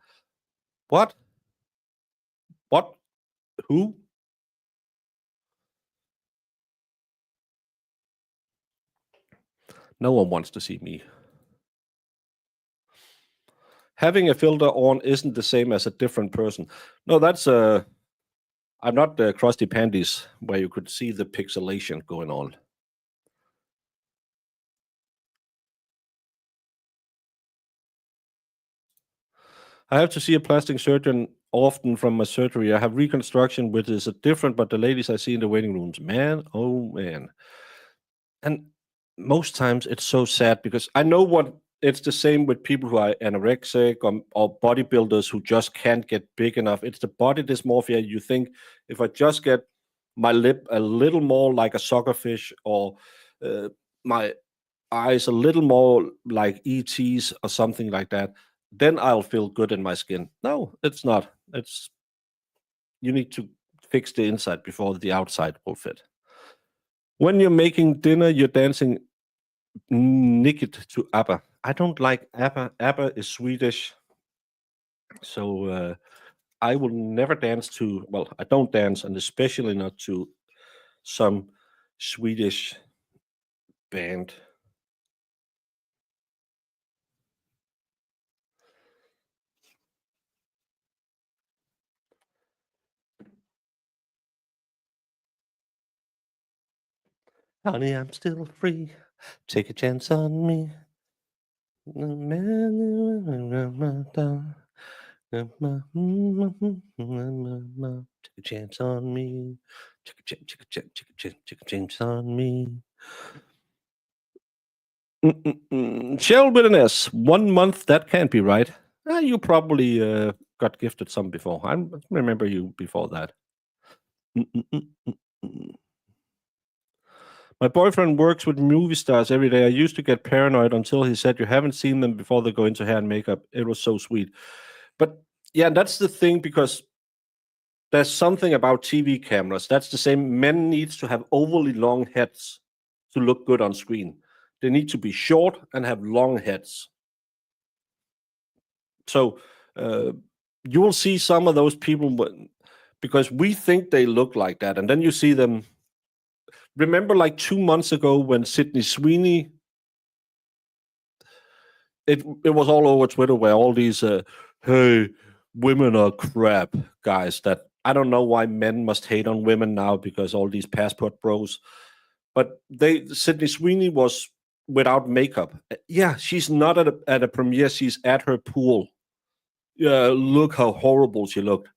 D: What? What? Who? No one wants to see me. Having a filter on isn't the same as a different person. No, that's I'm not the Krusty Pandies where you could see the pixelation going on. I have to see a plastic surgeon often from my surgery. I have reconstruction, which is different, but the ladies I see in the waiting rooms, man, oh man. And most times it's so sad, because I know what it's the same with people who are anorexic or bodybuilders who just can't get big enough. It's the body dysmorphia. You think, if I just get my lip a little more like a soccer fish, or my eyes a little more like ET's or something like that, then I'll feel good in my skin. No, it's not. You need to fix the inside before the outside will fit. When you're making dinner, you're dancing naked to ABBA. I don't like ABBA. ABBA is Swedish. So I will never dance to, well, I don't dance, and especially not to some Swedish band. Honey, I'm still free. Take a chance on me. Take a chance on me. Take a chance on me. Shell with an S. 1 month, that can't be right. You probably got gifted some before. I remember you before that. My boyfriend works with movie stars every day. I used to get paranoid until he said, you haven't seen them before they go into hair and makeup. It was so sweet. But yeah, that's the thing, because there's something about TV cameras. That's the same. Men needs to have overly long heads to look good on screen. They need to be short and have long heads. So you will see some of those people, because we think they look like that, and then you see them. Remember, like 2 months ago, when Sydney Sweeney, it was all over Twitter, where all these hey, women are crap guys, that I don't know why men must hate on women now, because all these passport bros. But Sydney Sweeney was without makeup. Yeah, she's not at a premiere. She's at her pool. Yeah, look how horrible she looked.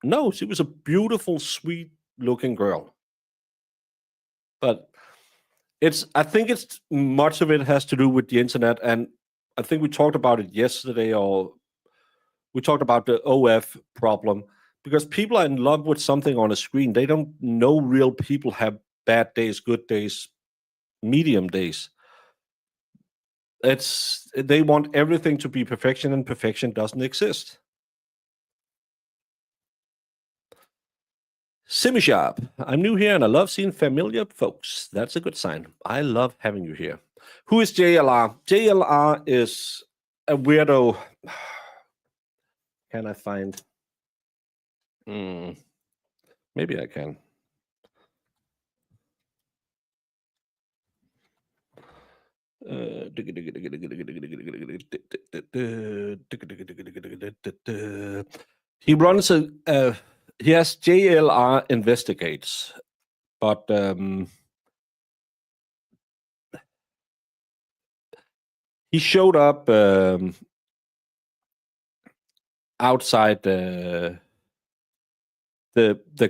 D: No, she was a beautiful, sweet-looking girl. But I think it's much of it has to do with the internet, and I think we talked about it yesterday, or we talked about the OF problem, because people are in love with something on a screen. They don't know real people have bad days, good days, medium days. They want everything to be perfection, and perfection doesn't exist. Simishab, I'm new here and I love seeing familiar folks. That's a good sign. I love having you here. Who is JLR? JLR is a weirdo. Can I find? Maybe I can. He runs he has JLR Investigates, but he showed up outside the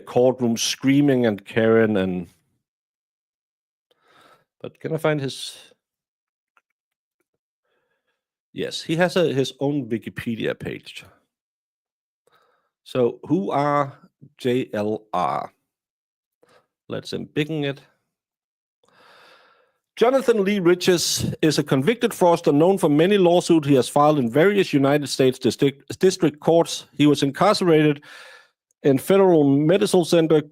D: courtroom screaming and Karen, but can I find his? Yes, he has his own Wikipedia page. So who are JLR? Let's embiggen it. Jonathan Lee Riches is a convicted fraudster known for many lawsuits he has filed in various United States district courts. He was incarcerated in Federal Medical Center,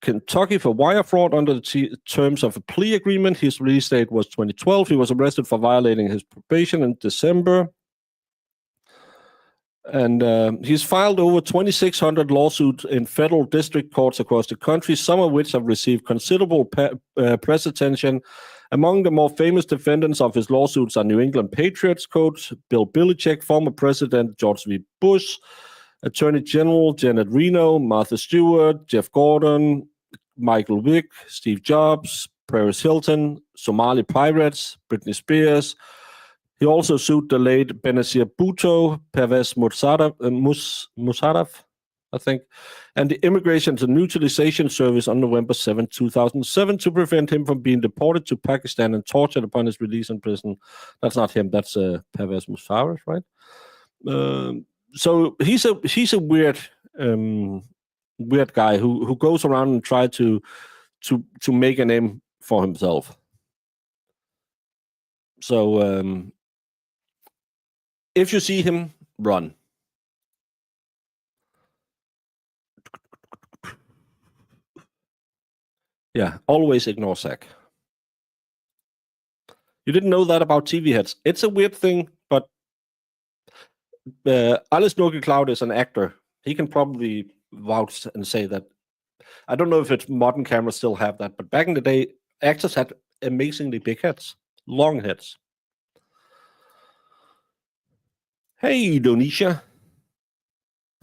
D: Kentucky for wire fraud under the terms of a plea agreement. His release date was 2012. He was arrested for violating his probation in December. And he's filed over 2,600 lawsuits in federal district courts across the country, some of which have received considerable press attention. Among the more famous defendants of his lawsuits are New England Patriots coach Bill Belichick, former President George W. Bush, Attorney General Janet Reno, Martha Stewart, Jeff Gordon, Michael Vick, Steve Jobs, Paris Hilton, Somali Pirates, Britney Spears. He also sued the late Benazir Bhutto, Pervez Musharraf, I think, and the Immigration and Neutralization Service on November 7, 2007, to prevent him from being deported to Pakistan and tortured upon his release in prison. That's not him. That's Pervez Musharraf, right? So he's a weird guy who goes around and tries to make a name for himself. So if you see him, run. Yeah, always ignore Zach. You didn't know that about TV heads. It's a weird thing, but Alice Cloud is an actor. He can probably vouch and say that. I don't know if it's modern cameras still have that, but back in the day, actors had amazingly big heads, long heads. Hey, Donisha.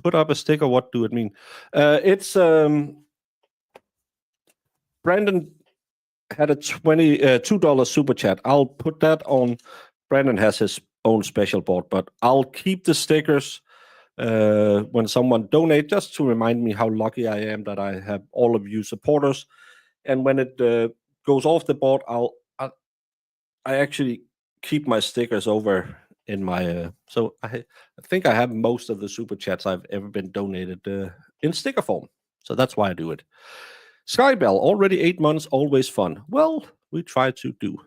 D: Put up a sticker. What do it mean? It's Brandon had a $2 super chat. I'll put that on. Brandon has his own special board, but I'll keep the stickers when someone donates, just to remind me how lucky I am that I have all of you supporters. And when it goes off the board, I actually keep my stickers over in my so I think I have most of the super chats I've ever been donated in sticker form. So that's why I do it. Skybell, already 8 months, always fun. Well, we try to do.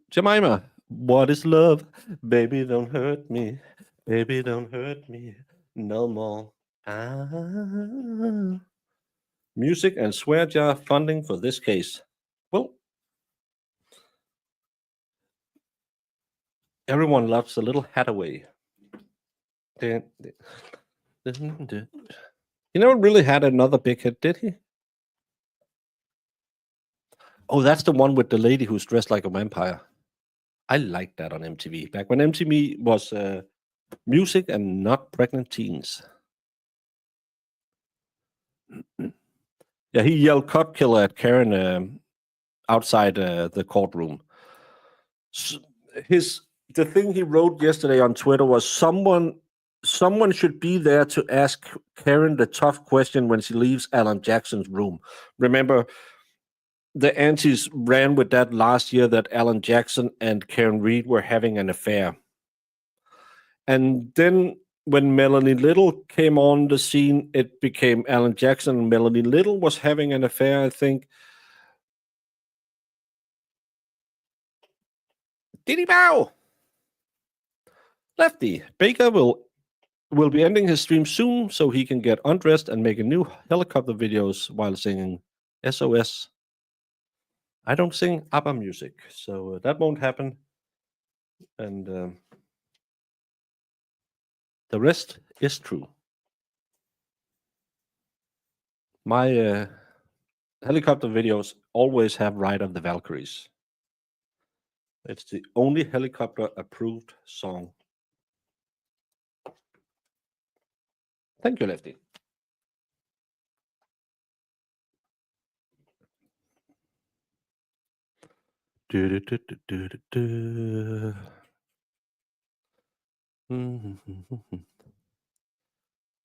D: Jemima, what is love? Baby, don't hurt me. Baby, don't hurt me no more. Music and swear jar funding for this case. Well, everyone loves a little Hathaway. He never really had another big hit, did he? Oh, that's the one with the lady who's dressed like a vampire. I liked that on MTV. Back when MTV was music and not pregnant teens. Yeah, he yelled "cut killer" at Karen outside the courtroom. The thing he wrote yesterday on Twitter was someone should be there to ask Karen the tough question when she leaves Alan Jackson's room. Remember, the aunties ran with that last year that Alan Jackson and Karen Reed were having an affair. And then when Melanie Little came on the scene, it became Alan Jackson and Melanie Little was having an affair, I think. Diddy bow! Lefty, Baker will be ending his stream soon so he can get undressed and make a new helicopter videos while singing SOS. I don't sing ABBA music, so that won't happen. And the rest is true. My helicopter videos always have Ride of the Valkyries. It's the only helicopter approved song. Thank you, Lefty. You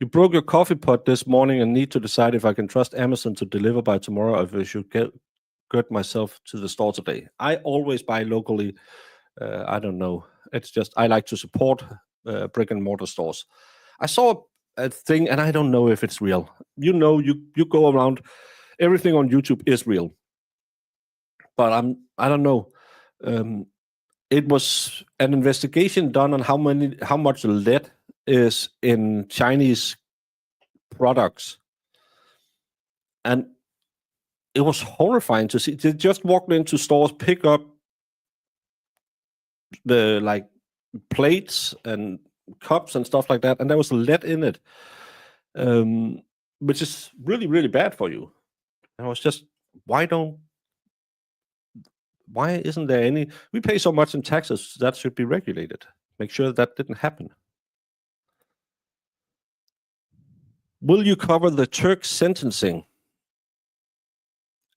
D: broke your coffee pot this morning and need to decide if I can trust Amazon to deliver by tomorrow or if I should get myself to the store today. I always buy locally I don't know. It's just I like to support brick and mortar stores. I saw a thing, and I don't know if it's real. You know, you go around, everything on YouTube is real, but I don't know. It was an investigation done on how much lead is in Chinese products, and it was horrifying to see. They just walked into stores, pick up the like plates and cups and stuff like that, and there was lead in it, which is really, really bad for you. And I was just, why isn't there any? We pay so much in taxes, that should be regulated. Make sure that didn't happen. Will you cover the Turk sentencing?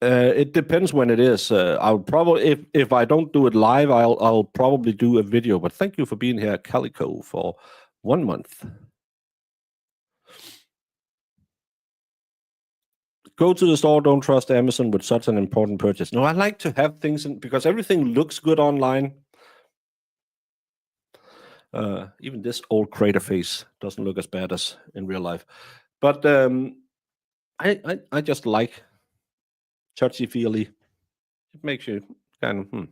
D: It depends when it is. I'll probably, if I don't do it live, I'll probably do a video. But thank you for being here, Calico, for 1 month. Go to the store. Don't trust Amazon with such an important purchase. No, I like to have things in, because everything looks good online. Even this old crater face doesn't look as bad as in real life. But I just like touchy-feely. It makes you kind of,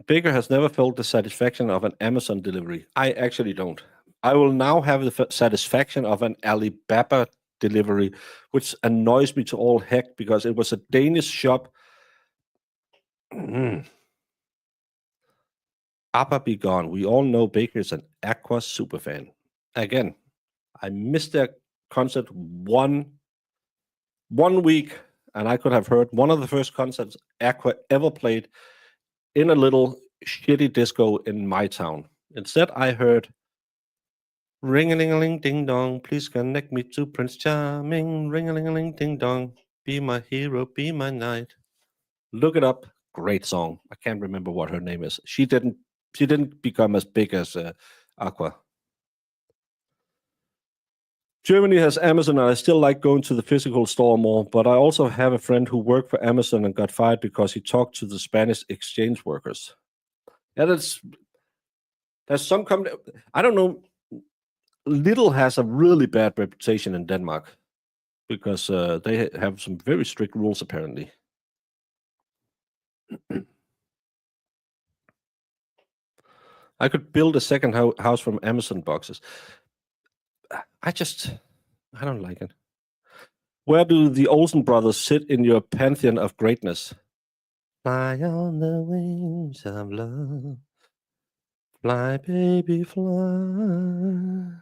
D: Baker has never felt the satisfaction of an Amazon delivery. I actually don't. I will now have the satisfaction of an Alibaba delivery, which annoys me to all heck because it was a Danish shop. Abba be gone. We all know Baker is an Aqua superfan. Again, I missed their concert one week, and I could have heard one of the first concerts Aqua ever played in a little shitty disco in my town. Instead, I heard ring-a-ling-a-ling ding-dong, please connect me to Prince Charming. Ring-a-ling-a-ling ding-dong, be my hero, be my knight. Look it up. Great song. I can't remember what her name is. She didn't become as big as Aqua. Germany has Amazon, and I still like going to the physical store more, but I also have a friend who worked for Amazon and got fired because he talked to the Spanish exchange workers. Yeah, there's some company, I don't know, Lidl has a really bad reputation in Denmark because they have some very strict rules, apparently. I could build a second house from Amazon boxes. I don't like it. Where do the Olsen brothers sit in your pantheon of greatness? Fly on the wings of love. Fly, baby, fly.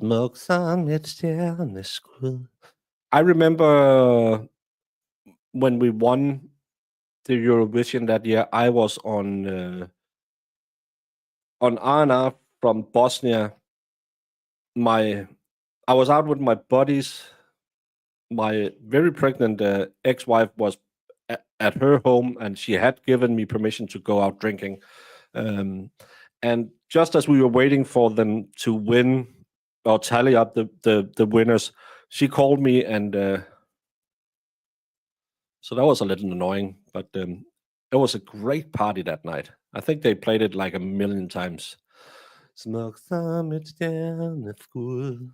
D: Smoke som et stjerneskud. I remember when we won the Eurovision that year, I was on R&R from Bosnia. I was out with my buddies. My very pregnant ex-wife was at her home, and she had given me permission to go out drinking. And just as we were waiting for them to win or tally up the winners, she called me, and so that was a little annoying. But it was a great party that night. I think they played it like 1 million times. Smuk som et stjerneskud.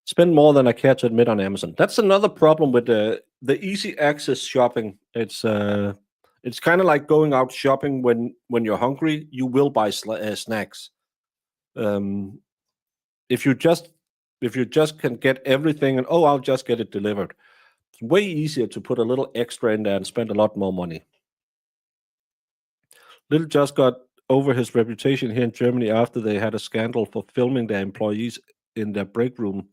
D: Spend more than I care to admit on Amazon. That's another problem with the easy access shopping. It's kind of like going out shopping when you're hungry. You will buy snacks. If you just can get everything and I'll just get it delivered. It's way easier to put a little extra in there and spend a lot more money. Little just got over his reputation here in Germany after they had a scandal for filming their employees in their break room.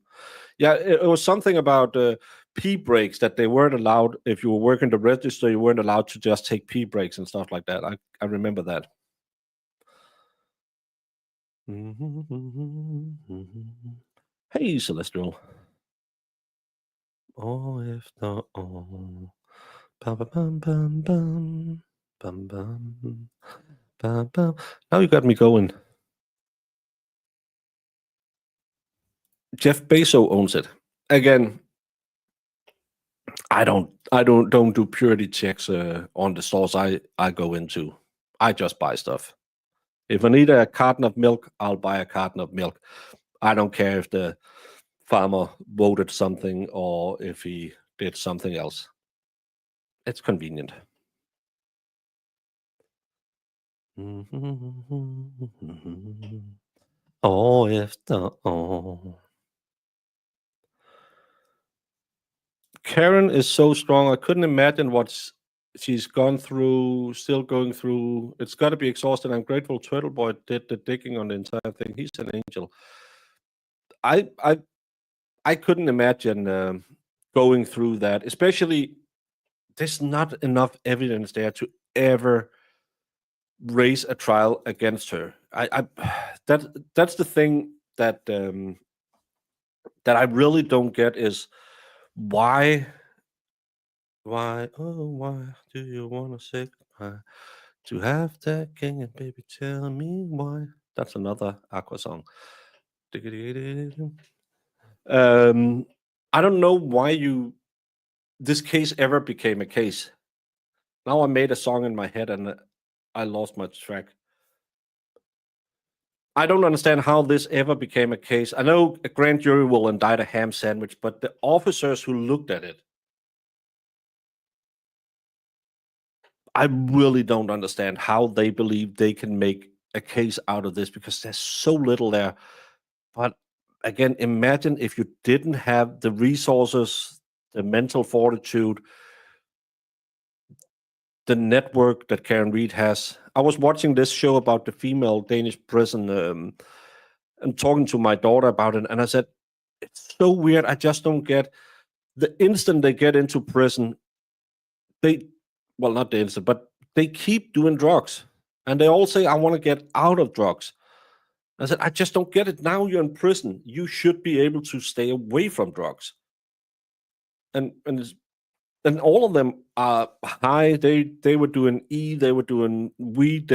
D: Yeah, it was something about pee breaks that they weren't allowed. If you were working the register, you weren't allowed to just take pee breaks and stuff like that. I remember that. Hey, Celestial. Oh, if the oh. Bum, bum, bum, bum, bum, bum, bum, bum. Now you got me going. Jeff Bezos owns it. Again, I don't do purity checks on the stores I go into. I just buy stuff. If I need a carton of milk, I'll buy a carton of milk. I don't care if the farmer voted something or if he did something else. It's convenient.
C: År efter år.
D: Karen is so strong. I couldn't imagine what she's gone through, still going through. It's got to be exhausting. I'm grateful Turtle Boy did the digging on the entire thing. He's an angel. I couldn't imagine going through that, especially there's not enough evidence there to ever raise a trial against her. That's the thing that I really don't get is why do you want to say goodbye to have that king and baby tell me why? That's another Aqua song. I don't know why this case ever became a case. Now I made a song in my head and I lost my track. I don't understand how this ever became a case. I know a grand jury will indict a ham sandwich, but the officers who looked at it, I really don't understand how they believe they can make a case out of this because there's so little there. But again, imagine if you didn't have the resources, the mental fortitude, the network that Karen Read has. I was watching this show about the female Danish prison and talking to my daughter about it, and I said, it's so weird. I just don't get the instant they get into prison, not the instant, but they keep doing drugs. And they all say, I want to get out of drugs. I said, I just don't get it. Now you're in prison. You should be able to stay away from drugs. And all of them are high. They were doing they were doing weed,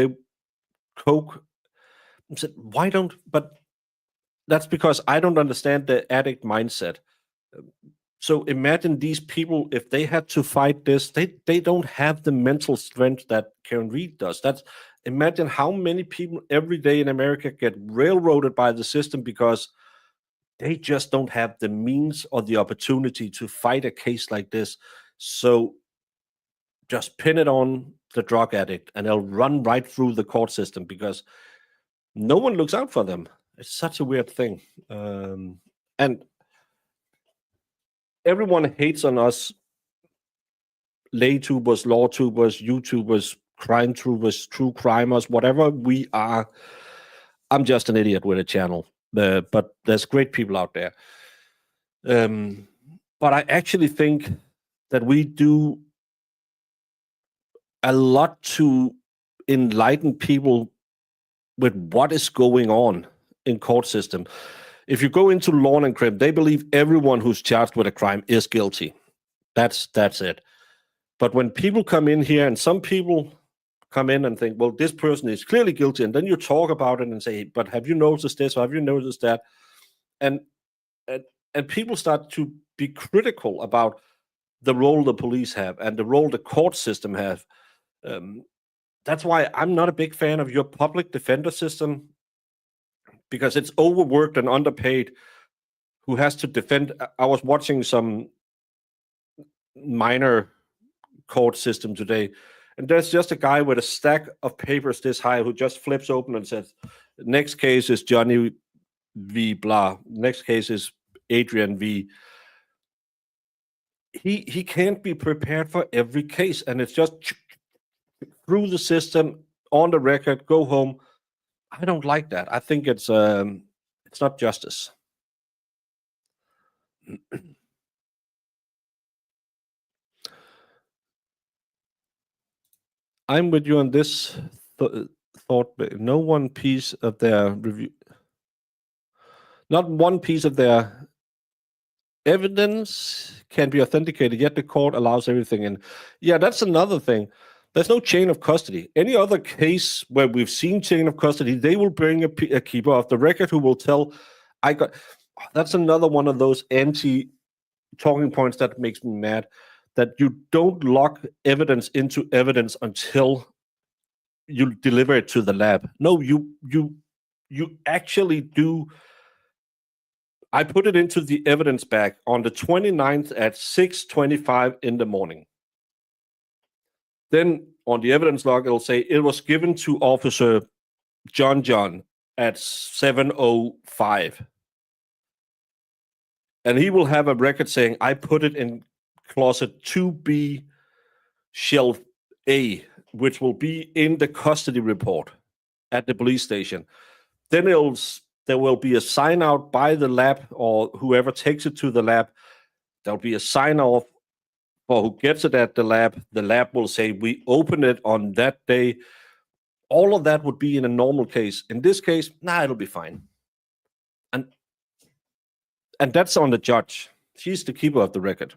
D: coke. I said, why don't? But that's because I don't understand the addict mindset. So imagine these people, if they had to fight this, they don't have the mental strength that Karen Read does. Imagine how many people every day in America get railroaded by the system because they just don't have the means or the opportunity to fight a case like this. So just pin it on the drug addict and they'll run right through the court system because no one looks out for them. It's such a weird thing. And everyone hates on us, lay tubers, law tubers, YouTubers, crime tubers, true crimers, whatever we are. I'm just an idiot with a channel, but there's great people out there. But I actually think that we do a lot to enlighten people with what is going on in court system. If you go into law and crime, they believe everyone who's charged with a crime is guilty. That's it. But when people come in here, and some people come in and think, well, this person is clearly guilty, and then you talk about it and say, but have you noticed this or have you noticed that? And people start to be critical about the role the police have and the role the court system have. That's why I'm not a big fan of your public defender system, because it's overworked and underpaid. Who has to defend? I was watching some minor court system today, and there's just a guy with a stack of papers this high who just flips open and says, next case is Johnny v. blah. Next case is Adrian v. He can't be prepared for every case, and it's just through the system, on the record, go home. I don't like that. I think it's not justice. I'm with you on this thought. No one piece of their review, not one piece of their evidence can be authenticated, yet the court allows everything in. Yeah, that's another thing. There's no chain of custody. Any other case where we've seen chain of custody, they will bring a keeper of the record who will tell, That's another one of those anti-talking points that makes me mad. That you don't lock evidence into evidence until you deliver it to the lab. No, you actually do. I put it into the evidence bag on the 29th at 6:25 in the morning. Then on the evidence log, it'll say it was given to Officer John at 7:05. And he will have a record saying, I put it in closet 2B, shelf A, which will be in the custody report at the police station. Then there will be a sign out by the lab or whoever takes it to the lab. There'll be a sign off for who gets it at the lab. The lab will say, we open it on that day. All of that would be in a normal case. In this case, it'll be fine. And that's on the judge. She's the keeper of the record.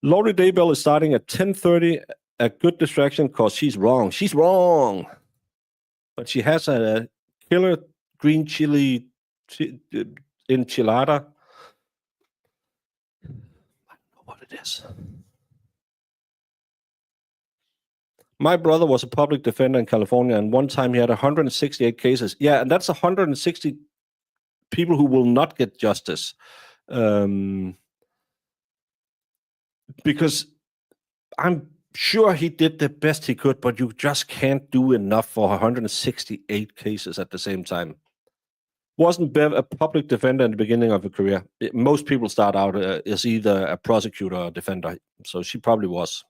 D: Laurie Daybell is starting at 10:30. A good distraction because she's wrong. She's wrong. But she has a killer green chili enchilada. I don't know what it is. My brother was a public defender in California, and one time he had 168 cases. Yeah, and that's 160 people who will not get justice. Because I'm sure he did the best he could, but you just can't do enough for 168 cases at the same time. Wasn't Bev a public defender in the beginning of her career? Most people start out as either a prosecutor or a defender, so she probably was.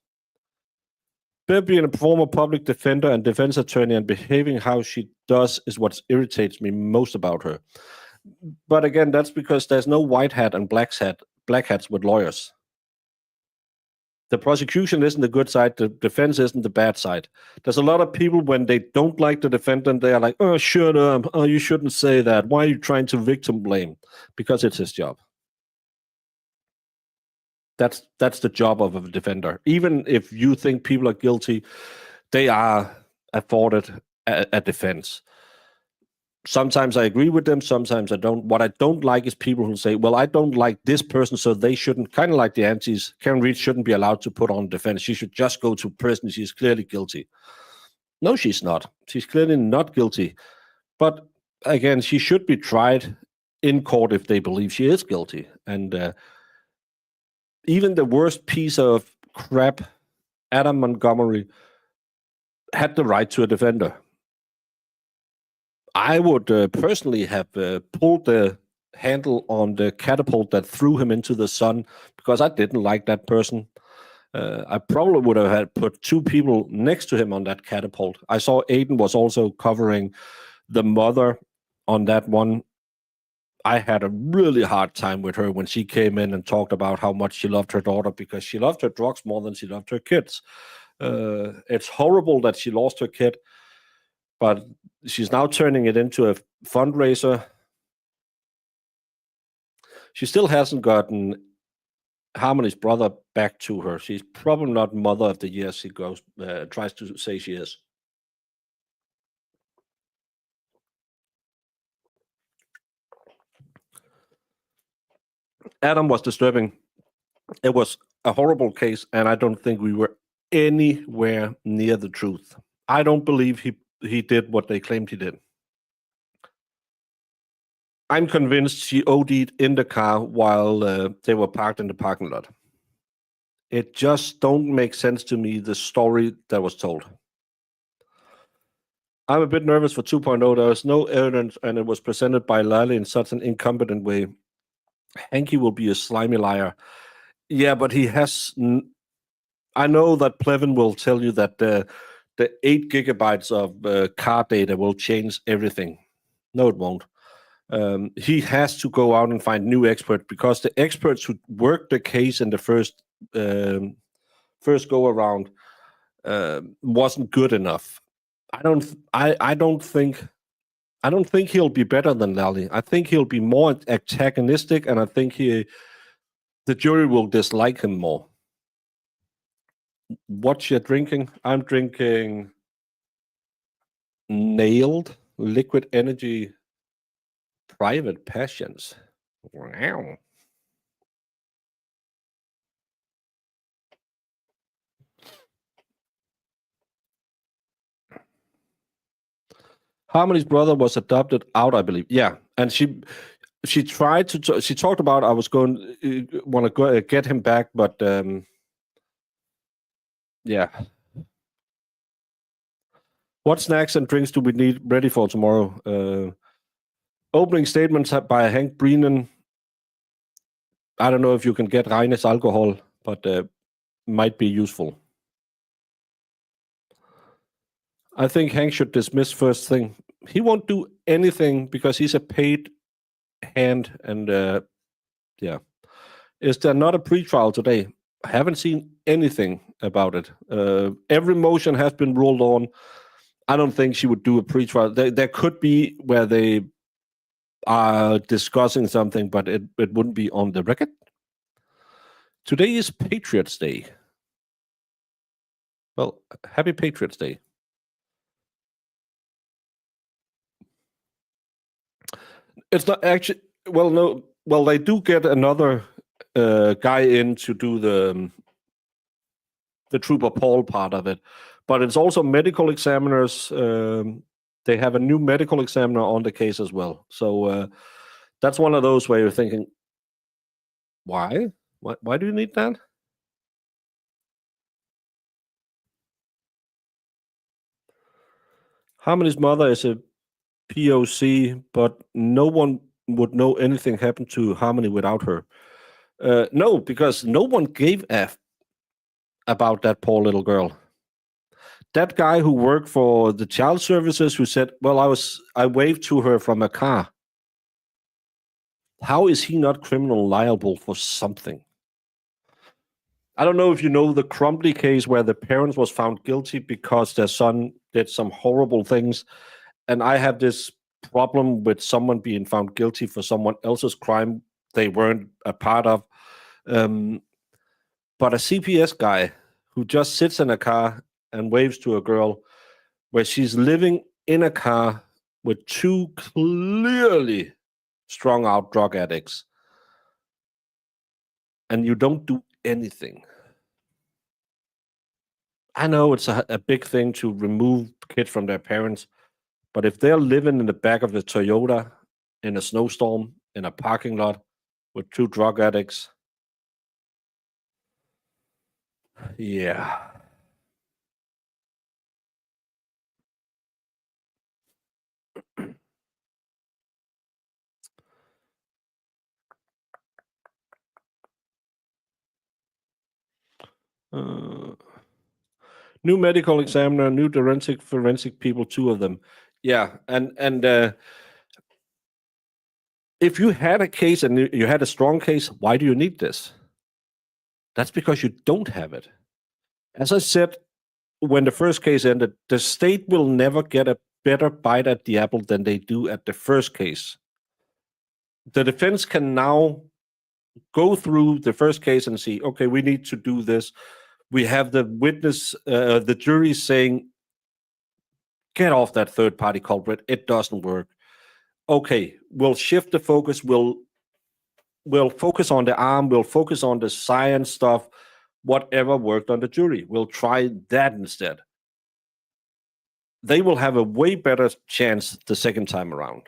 D: Bev being a former public defender and defense attorney and behaving how she does is what irritates me most about her. But again, that's because there's no white hat and black hats with lawyers. The prosecution isn't the good side. The defense isn't the bad side. There's a lot of people, when they don't like the defendant, they are like, oh, shut up. Oh, you shouldn't say that. Why are you trying to victim blame? Because it's his job. That's the job of a defender. Even if you think people are guilty, they are afforded a defense. Sometimes I agree with them, sometimes I don't. What I don't like is people who say, well, I don't like this person, so they shouldn't, kind of like the antis, Karen Reed shouldn't be allowed to put on defense. She should just go to prison. She's clearly guilty. No, she's not. She's clearly not guilty. But again, she should be tried in court if they believe she is guilty. And even the worst piece of crap, Adam Montgomery, had the right to a defender. I would personally have pulled the handle on the catapult that threw him into the sun because I didn't like that person. I probably would have had put two people next to him on that catapult. I saw Aiden was also covering the mother on that one. I had a really hard time with her when she came in and talked about how much she loved her daughter because she loved her drugs more than she loved her kids. It's horrible that she lost her kid, but she's now turning it into a fundraiser. She still hasn't gotten Harmony's brother back to her. She's probably not mother of the year she tries to say she is. Adam was disturbing. It was a horrible case, and I don't think we were anywhere near the truth. I don't believe he did what they claimed he did. I'm convinced she OD'd in the car while they were parked in the parking lot. It just don't make sense to me, the story that was told. I'm a bit nervous for 2.0. There was no evidence, and it was presented by Lally in such an incompetent way. Hanky will be a slimy liar. Yeah, but he has... I know that Plevin will tell you that the 8 gigabytes of car data will change everything. No, it won't. He has to go out and find new experts because the experts who worked the case in the first go around wasn't good enough. I don't think he'll be better than Lally. I think he'll be more antagonistic, and I think the jury will dislike him more. What you're drinking? I'm drinking Nailed liquid energy private passions. Wow. Harmony's brother was adopted out, I believe. Yeah, and she tried to. She talked about I was going want to go get him back, but yeah. What snacks and drinks do we need ready for tomorrow? Opening statements by Hank Brennan. I don't know if you can get Reines alcohol, but might be useful. I think Hank should dismiss first thing. He won't do anything because he's a paid hand, and yeah. Is there not a pre-trial today? I haven't seen anything about it. Every motion has been ruled on. I don't think she would do a pre-trial. There could be where they are discussing something, but it wouldn't be on the record. Today is Patriots Day. Well, happy Patriots Day. It's not actually, well, no, well, they do get another guy in to do the Trooper Paul part of it, but it's also medical examiners. They have a new medical examiner on the case as well. So that's one of those where you're thinking, why? Why do you need that? Harmony's mother is a POC, but no one would know anything happened to Harmony without her. No, because no one gave a F about that poor little girl. That guy who worked for the child services who said, well, I waved to her from a car. How is he not criminal liable for something? I don't know if you know the Crumbly case where the parents was found guilty because their son did some horrible things. And I have this problem with someone being found guilty for someone else's crime they weren't a part of. But a CPS guy who just sits in a car and waves to a girl where she's living in a car with two clearly strung out drug addicts, and you don't do anything. I know it's a big thing to remove kids from their parents, but if they're living in the back of the Toyota in a snowstorm in a parking lot with two drug addicts, yeah. New medical examiner, new forensic people, two of them. Yeah, and if you had a case and you had a strong case, why do you need this? That's because you don't have it. As I said, when the first case ended, the state will never get a better bite at the apple than they do at the first case. The defense can now go through the first case and see, okay, we need to do this. We have the witness, the jury saying, get off that third-party culprit. It doesn't work. Okay, we'll shift the focus. We'll focus on the arm. We'll focus on the science stuff. Whatever worked on the jury, we'll try that instead. They will have a way better chance the second time around.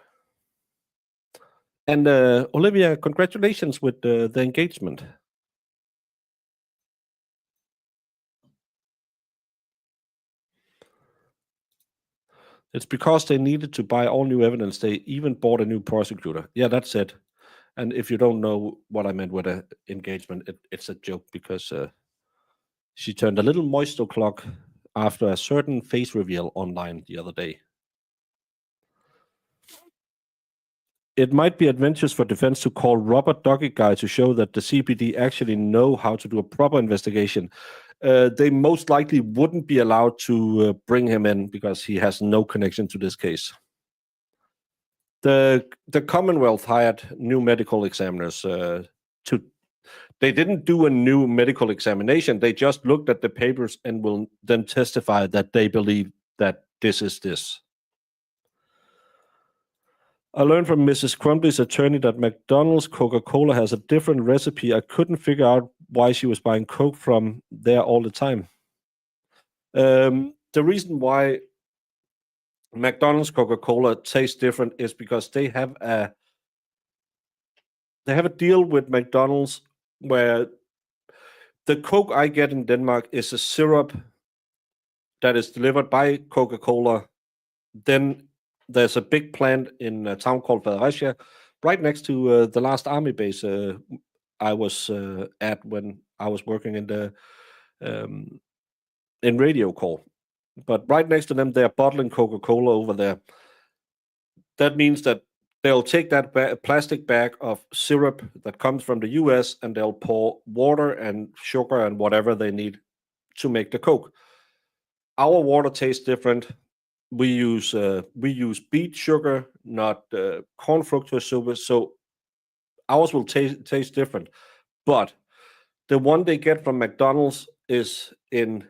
D: And Olivia, congratulations with the engagement. It's because they needed to buy all new evidence. They even bought a new prosecutor. Yeah, that's it. And if you don't know what I meant with an engagement, it's a joke because she turned a little moist o'clock after a certain face reveal online the other day. It might be advantageous for defense to call Robert Doggett guy to show that the CPD actually know how to do a proper investigation. They most likely wouldn't be allowed to bring him in because he has no connection to this case. The Commonwealth hired new medical examiners they didn't do a new medical examination. They just looked at the papers and will then testify that they believe that this is this. I learned from Mrs. Crumbly's attorney that McDonald's Coca-Cola has a different recipe. I couldn't figure out why she was buying Coke from there all the time. The reason why McDonald's Coca-Cola tastes different is because they have a deal with McDonald's where the Coke I get in Denmark is a syrup that is delivered by Coca-Cola. Then there's a big plant in a town called Fredericia, right next to the last army base I was at when I was working in the in radio call. But right next to them, they're bottling Coca-Cola over there. That means that they'll take that plastic bag of syrup that comes from the US and they'll pour water and sugar and whatever they need to make the Coke. Our water tastes different. We use beet sugar, not corn fructose sugar, so ours will taste different. But the one they get from McDonald's is in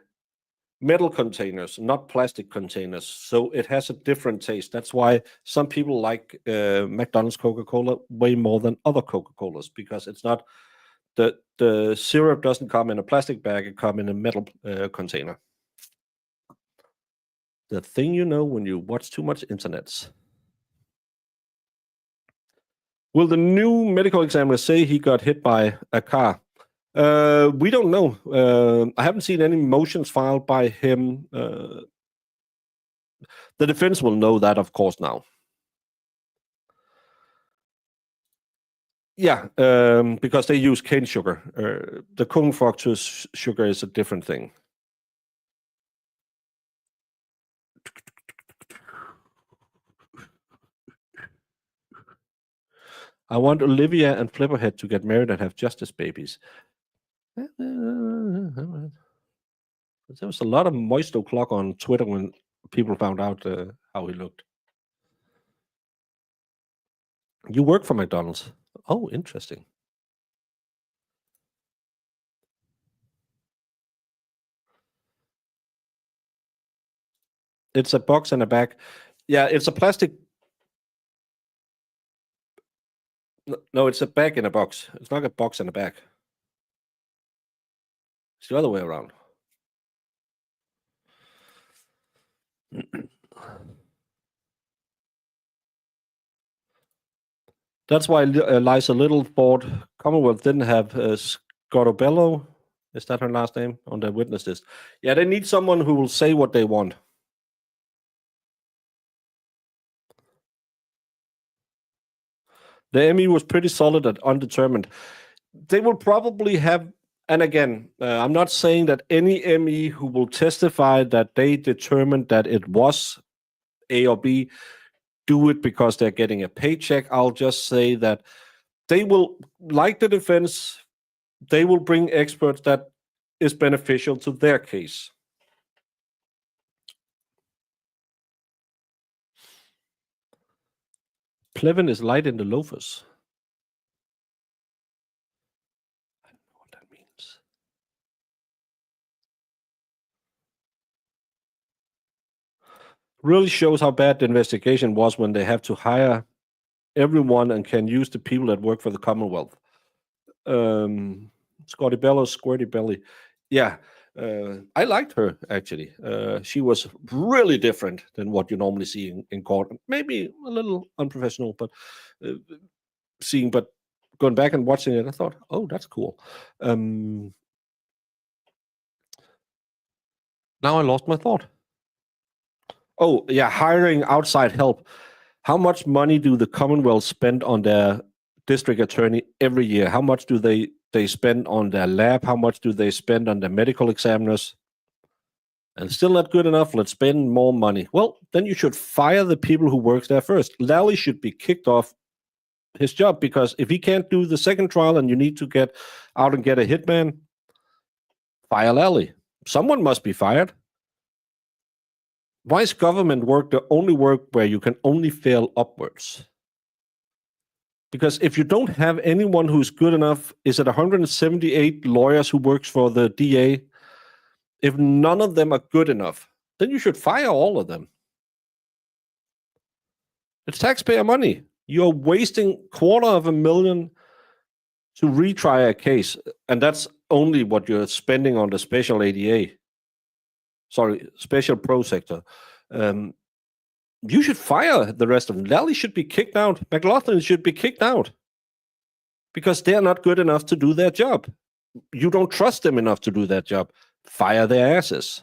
D: metal containers, not plastic containers, so it has a different taste. That's why some people like McDonald's Coca-Cola way more than other Coca-Colas, because it's not the syrup doesn't come in a plastic bag; it comes in a metal container. The thing you know when you watch too much internets. Will the new medical examiner say he got hit by a car? We don't know. I haven't seen any motions filed by him. The defense will know that, of course, now. Yeah, because they use cane sugar. The corn fructose sugar is a different thing. I want Olivia and Flipperhead to get married and have justice babies. There was a lot of moist o'clock on Twitter when people found out how he looked. You work for McDonald's. Oh, interesting. It's a box and a bag. Yeah, it's a plastic. No, it's a bag in a box. It's not a box and a bag. It's the other way around. That's why Liza Little thought Commonwealth didn't have Scottobello. Is that her last name on the witness list? Yeah, they need someone who will say what they want. The ME was pretty solid and undetermined. They will probably have, and again, I'm not saying that any ME who will testify that they determined that it was A or B do it because they're getting a paycheck. I'll just say that they will, like the defense, they will bring experts that is beneficial to their case. Plevin is light in the loafers. I don't know what that means. Really shows how bad the investigation was when they have to hire everyone and can use the people that work for the Commonwealth. Scotty Bello, Squirty Belly. Yeah, I liked her, actually. She was really different than what you normally see in court. Maybe a little unprofessional, but going back and watching it, I thought, oh, that's cool. Now I lost my thought. Oh, yeah, hiring outside help. How much money do the Commonwealth spend on their district attorney every year? How much do they spend on their lab? How much do they spend on their medical examiners? And still not good enough. Let's spend more money. Well, then you should fire the people who work there first. Lally should be kicked off his job, because if he can't do the second trial and you need to get out and get a hitman, fire Lally. Someone must be fired. Why is government work the only work where you can only fail upwards? Because if you don't have anyone who's good enough, is it 178 lawyers who works for the DA? If none of them are good enough, then you should fire all of them. It's taxpayer money. You're wasting $250,000 to retry a case, and that's only what you're spending on the special ADA. Sorry, special pro sector. You should fire the rest of them. Lally should be kicked out. McLaughlin should be kicked out because they're not good enough to do their job. You don't trust them enough to do that job. Fire their asses.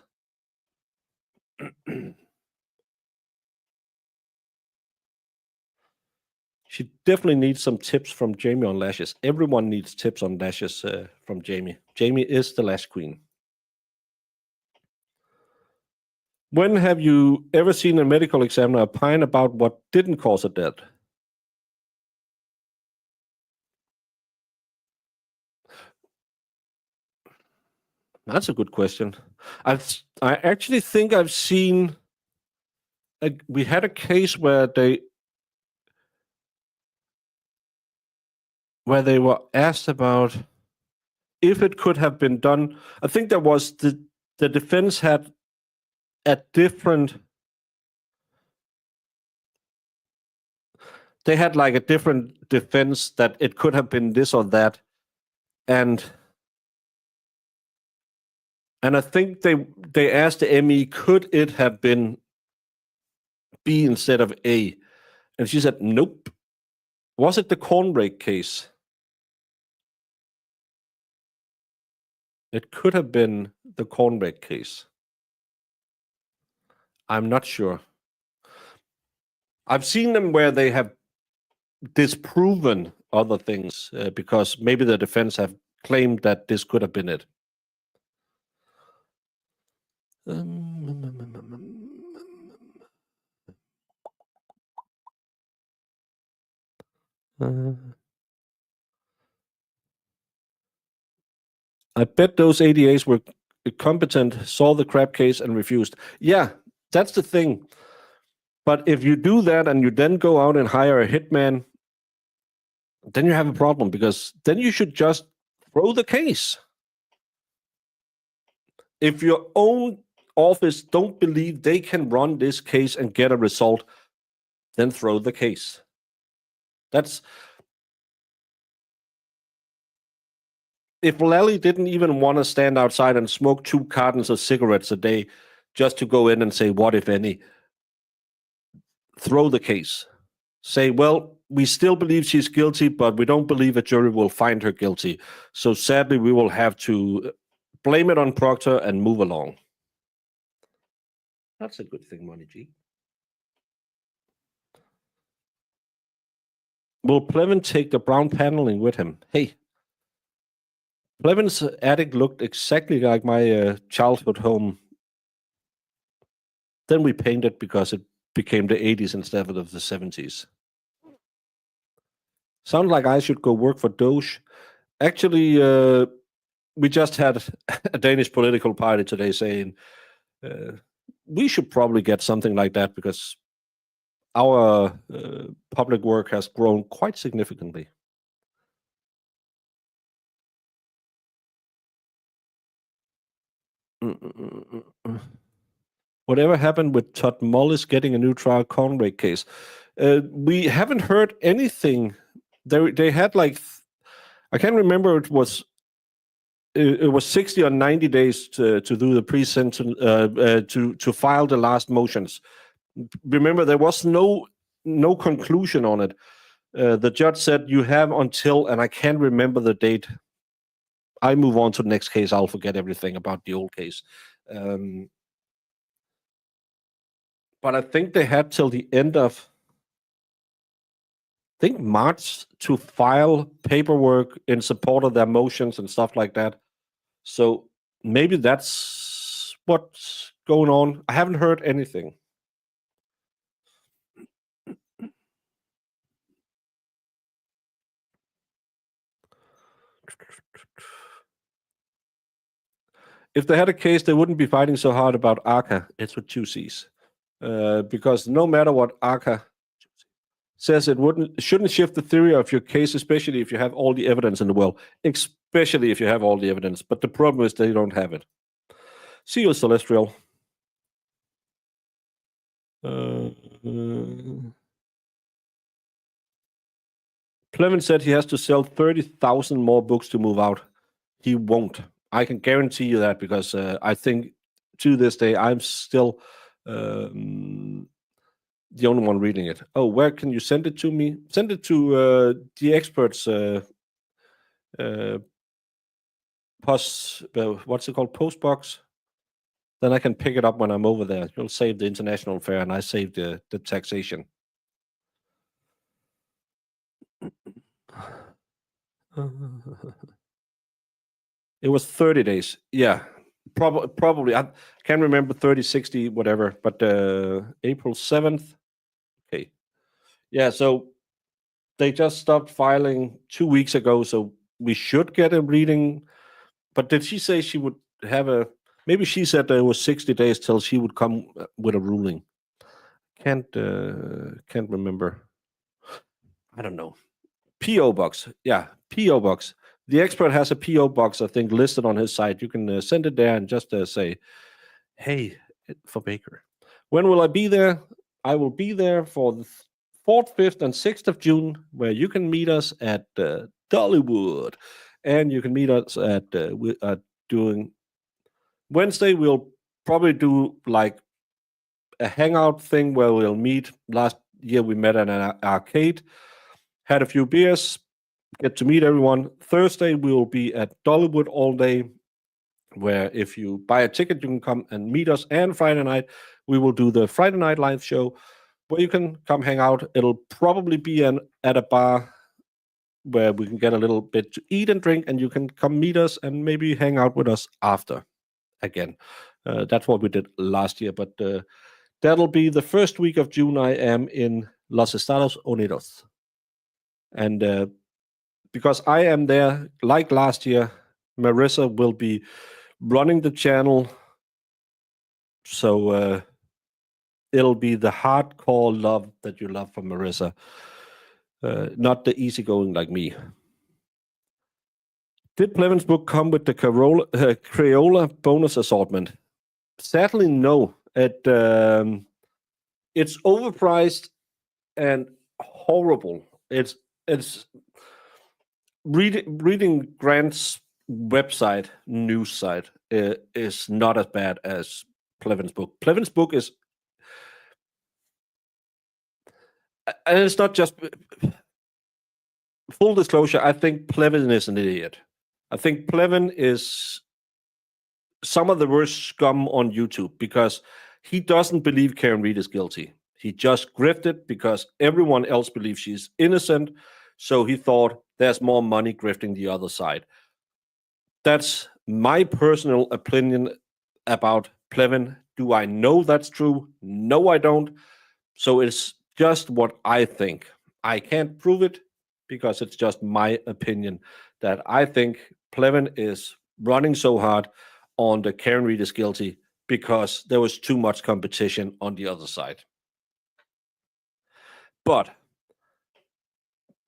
D: She definitely needs some tips from Jamie on lashes. Everyone needs tips on lashes from Jamie. Jamie is the lash queen. When have you ever seen a medical examiner opine about what didn't cause a death? That's a good question. I actually think I've seen. We had a case where they were asked about if it could have been done. I think there was the defense had a different. They had like a different defense that it could have been this or that, and I think they asked the ME, could it have been B instead of A? And she said, nope. Was it the corn rake case? It could have been the corn rake case. I'm not sure. I've seen them where they have disproven other things because maybe the defense have claimed that this could have been it. I bet those ADAs were competent, saw the crap case and refused. Yeah, that's the thing. But if you do that and you then go out and hire a hitman, then you have a problem because then you should just throw the case. If your own office don't believe they can run this case and get a result, then throw the case. That's if Lally didn't even want to stand outside and smoke 2 cartons of cigarettes a day just to go in and say, what if any? Throw the case. Say, well, we still believe she's guilty, but we don't believe a jury will find her guilty. So sadly, we will have to blame it on Proctor and move along. That's a good thing, Money G. Will Plevin take the brown paneling with him? Hey, Plevin's attic looked exactly like my childhood home. Then we painted because it became the 80s instead of the 70s. Sounds like I should go work for Doge. Actually, we just had a Danish political party today saying we should probably get something like that because our public work has grown quite significantly. Whatever happened with Todd Mullis getting a new trial corn rake case? We haven't heard anything. They had like, I can't remember, it was 60 or 90 days to do the pre-sentence, to file the last motions. Remember, there was no conclusion on it. The judge said you have until, and I can't remember the date. I move on to the next case. I'll forget everything about the old case. But I think they had till the end of, I think, March to file paperwork in support of their motions and stuff like that. So maybe that's what's going on. I haven't heard anything. If they had a case, they wouldn't be fighting so hard about ARCA. It's with 2 C's. Because no matter what ARCA says, it shouldn't shift the theory of your case, especially if you have all the evidence in the world. Especially if you have all the evidence. But the problem is they don't have it. See you, Celestial. Plevin said he has to sell 30,000 more books to move out. He won't. I can guarantee you that, because I think to this day I'm still the only one reading it. Oh, where can you send it to me? Send it to the experts. What's it called? Postbox. Then I can pick it up when I'm over there. You'll save the international fare, and I save the taxation. It was 30 days. Yeah, probably. I can't remember 30, 60, whatever. But April 7th. Okay. Yeah. So they just stopped filing 2 weeks ago. So we should get a reading. But did she say she would have a? Maybe she said there was 60 days till she would come with a ruling. Can't remember. I don't know. PO box. Yeah, PO box. The expert has a PO box, I think, listed on his site. You can send it there and just say, "Hey, for Baker, when will I be there?" I will be there for the 4th, 5th, and 6th of June, where you can meet us at Dollywood, and you can meet us at doing Wednesday. We'll probably do like a hangout thing where we'll meet. Last year we met at an arcade, had a few beers, get to meet everyone. Thursday we will be at Dollywood all day, where if you buy a ticket you can come and meet us. And Friday night we will do the Friday night live show, where you can come hang out. It'll probably be at a bar where we can get a little bit to eat and drink, and you can come meet us and maybe hang out with us after again. That's what we did last year, but that'll be the first week of June. I am in Los Estados Unidos. And because I am there, like last year, Marissa will be running the channel. So it'll be the hardcore love that you love from Marissa, not the easygoing like me. Did Plevin's book come with the Crayola bonus assortment? Sadly, no. It's overpriced and horrible. It's reading Grant's website, news site, is not as bad as Plevin's book. Plevin's book is, and it's not just full disclosure. I think Plevin is an idiot. I think Plevin is some of the worst scum on YouTube, because he doesn't believe Karen Reed is guilty. He just grifted because everyone else believes she's innocent. So he thought there's more money grifting the other side. That's my personal opinion about Plevin. Do I know that's true? No, I don't. So it's just what I think. I can't prove it, because it's just my opinion that I think Plevin is running so hard on the Karen Reed is guilty because there was too much competition on the other side. But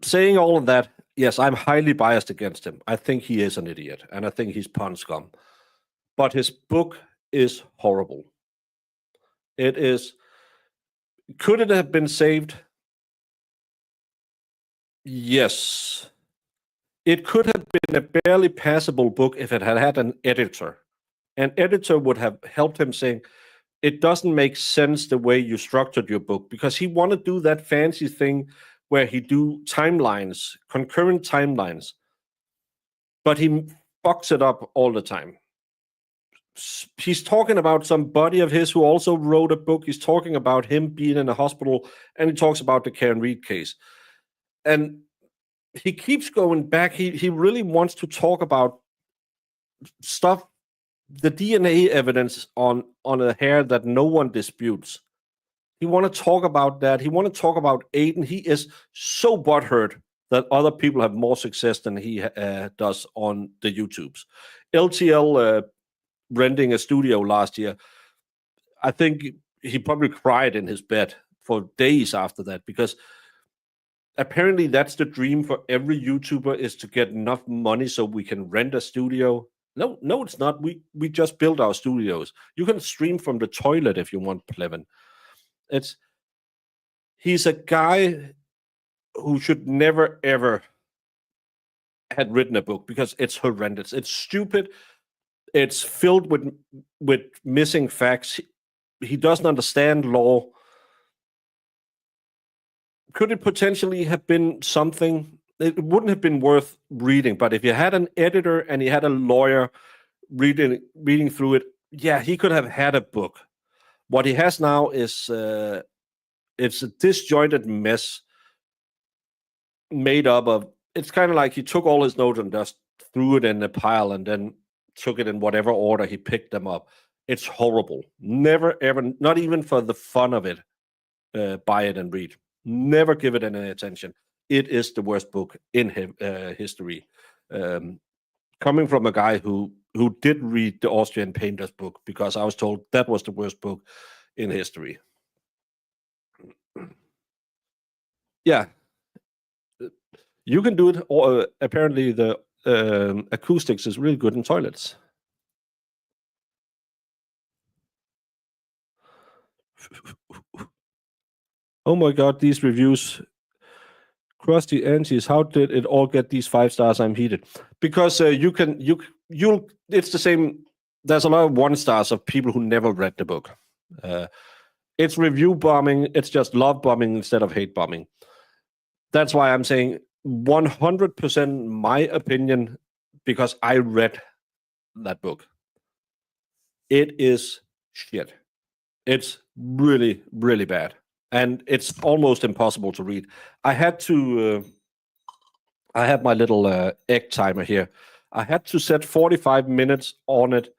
D: saying all of that, yes, I'm highly biased against him. I think he is an idiot, and I think he's pun scum. But his book is horrible. It is. Could it have been saved? Yes. It could have been a barely passable book if it had had an editor. An editor would have helped him, saying, it doesn't make sense the way you structured your book, because he wanted to do that fancy thing where he do timelines, concurrent timelines, but he fucks it up all the time. He's talking about some buddy of his who also wrote a book. He's talking about him being in a hospital, and he talks about the Karen Reed case. And he keeps going back. He really wants to talk about stuff, the DNA evidence on a hair that no one disputes. He want to talk about that. He want to talk about Aiden. He is so butthurt that other people have more success than he does on the YouTubes. LTL renting a studio last year, I think he probably cried in his bed for days after that, because apparently that's the dream for every YouTuber, is to get enough money so we can rent a studio. No, it's not. We just build our studios. You can stream from the toilet if you want, Plevin. He's a guy who should never ever had written a book because it's horrendous. It's stupid. It's filled with missing facts. He doesn't understand law. Could it potentially have been something? It wouldn't have been worth reading, but if you had an editor and you had a lawyer reading through it, yeah, he could have had a book. What he has now is it's a disjointed mess made up of. It's kind of like he took all his notes and just threw it in a pile and then took it in whatever order he picked them up. It's horrible. Never ever, not even for the fun of it, buy it and read. Never give it any attention. It is the worst book in history. Coming from a guy who did read the Austrian Painter's book because I was told that was the worst book in history. Yeah. You can do it, or apparently the acoustics is really good in toilets. Oh my God, these reviews. Crusty Antis, how did it all get these 5 stars? I'm heated. Because you'll it's the same. There's a lot of 1 stars of people who never read the book. It's review bombing. It's just love bombing instead of hate bombing. That's why I'm saying 100% my opinion, because I read that book. It is shit. It's really, really bad. And it's almost impossible to read. I had my little egg timer here. I had to set 45 minutes on it.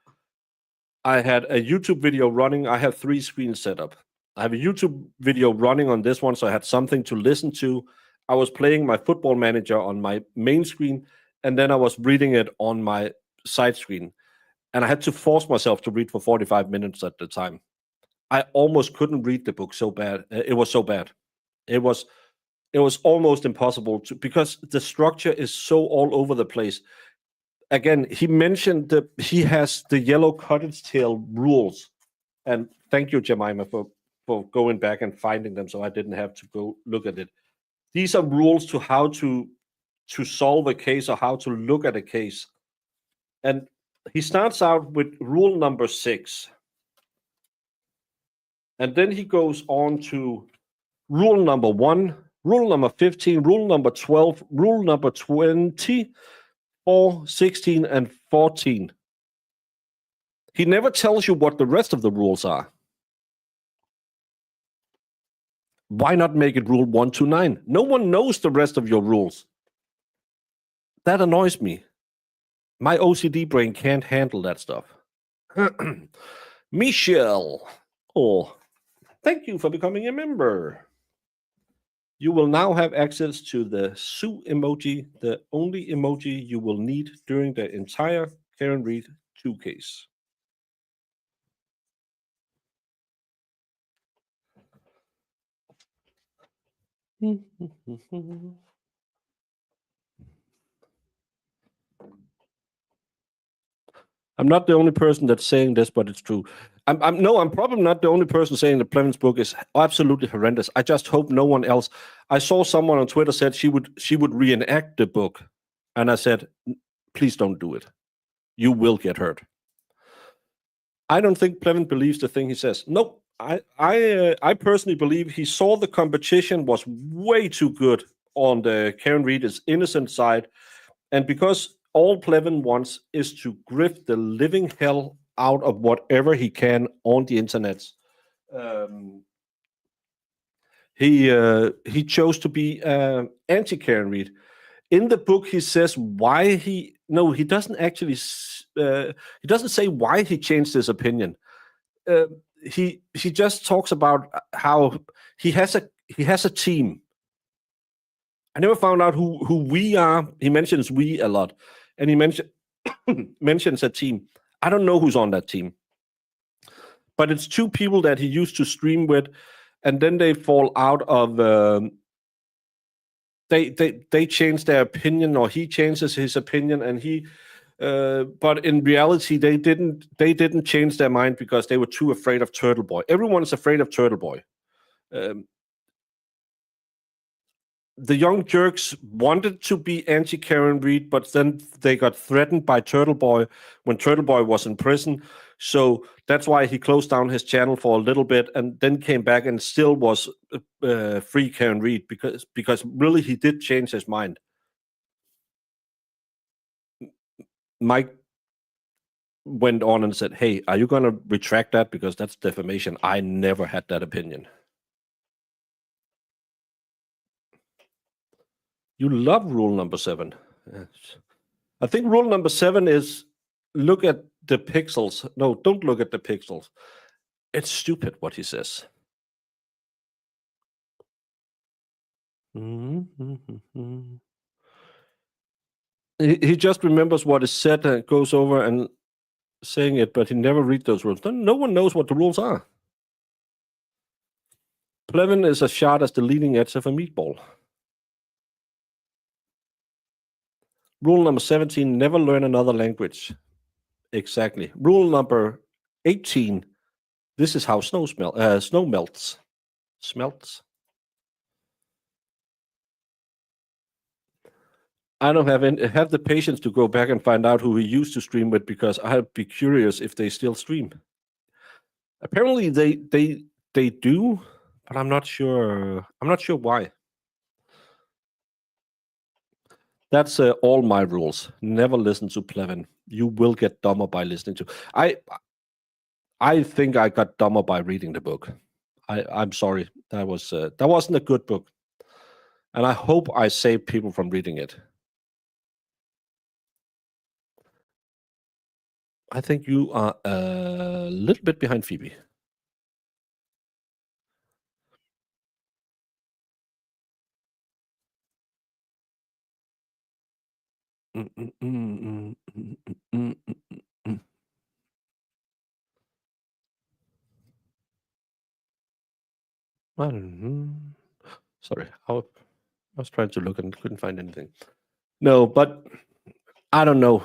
D: I had a YouTube video running. I have 3 screens set up. I have a YouTube video running on this one, so I had something to listen to. I was playing my Football Manager on my main screen, and then I was reading it on my side screen. And I had to force myself to read for 45 minutes at the time. I almost couldn't read the book so bad. It was so bad. It was almost impossible to, because the structure is so all over the place. Again, he mentioned that he has the yellow cottage tail rules. And thank you, Jemima, for going back and finding them so I didn't have to go look at it. These are rules to how to solve a case or how to look at a case. And he starts out with rule number 6. And then he goes on to rule number 1, rule number 15, rule number 12, rule number 20, 4, 16, and 14. He never tells you what the rest of the rules are. Why not make it rule 1 to 9? No one knows the rest of your rules. That annoys me. My OCD brain can't handle that stuff. Michelle. Oh, thank you for becoming a member. You will now have access to the Sue emoji, the only emoji you will need during the entire Karen Read 2 case. I'm not the only person that's saying this, but it's true. I'm probably not the only person saying that Plevin's book is absolutely horrendous. I just hope no one else. I saw someone on Twitter said she would reenact the book, and I said, please don't do it. You will get hurt. I don't think Plevin believes the thing he says. No, I personally believe he saw the competition was way too good on the Karen Read's innocent side, and because all Plevin wants is to grift the living hell out of whatever he can on the internet. He chose to be anti-Karen Read. In the book, he says why he doesn't actually. He doesn't say why he changed his opinion. He just talks about how he has a team. I never found out who we are. He mentions we a lot. And he mentions a team. I don't know who's on that team. But it's 2 people that he used to stream with, and then they fall out of they change their opinion, or he changes his opinion, and he but in reality they didn't change their mind because they were too afraid of Turtle Boy. Everyone's afraid of Turtle Boy. the young jerks wanted to be anti-Karen Reed, but then they got threatened by Turtle Boy when Turtle Boy was in prison. So that's why he closed down his channel for a little bit and then came back and still was free Karen Reed because really he did change his mind. Mike went on and said, hey, are you going to retract that? Because that's defamation. I never had that opinion. You love rule number 7. Yes. I think rule number 7 is look at the pixels. No, don't look at the pixels. It's stupid what he says. He just remembers what is said and goes over and saying it, but he never read those rules. No one knows what the rules are. Plevin is as sharp as the leading edge of a meatball. Rule number 17, never learn another language. Exactly. Rule number 18, this is how snow melts. I don't have the patience to go back and find out who he used to stream with because I'd be curious if they still stream. Apparently they do, but I'm not sure. I'm not sure why. That's all my rules. Never listen to Plevin. You will get dumber by listening to. I think I got dumber by reading the book. I'm sorry. That wasn't a good book, and I hope I saved people from reading it. I think you are a little bit behind Phoebe. Sorry, I was trying to look and couldn't find anything. No, but I don't know.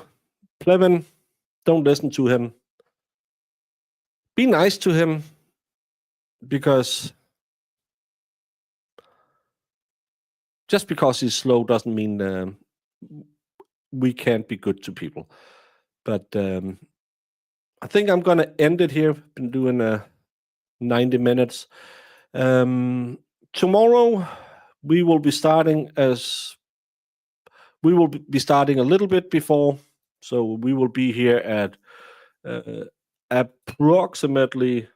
D: Plevin, don't listen to him. Be nice to him because just because he's slow doesn't mean we can't be good to people. But I think I'm going to end it here. Been doing 90 minutes. Tomorrow we will be starting a little bit before, so we will be here at approximately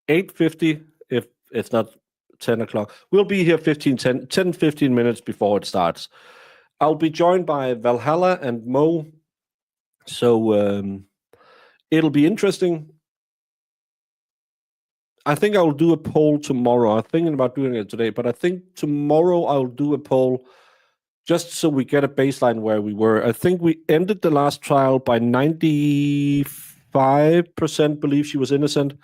D: 8:50 if it's not 10 o'clock. We'll be here 10-15 minutes before it starts. I'll be joined by Valhalla and Mo, so it'll be interesting. I think I will do a poll tomorrow. I'm thinking about doing it today, but I think tomorrow I'll do a poll just so we get a baseline where we were. I think we ended the last trial by 95% believe she was innocent.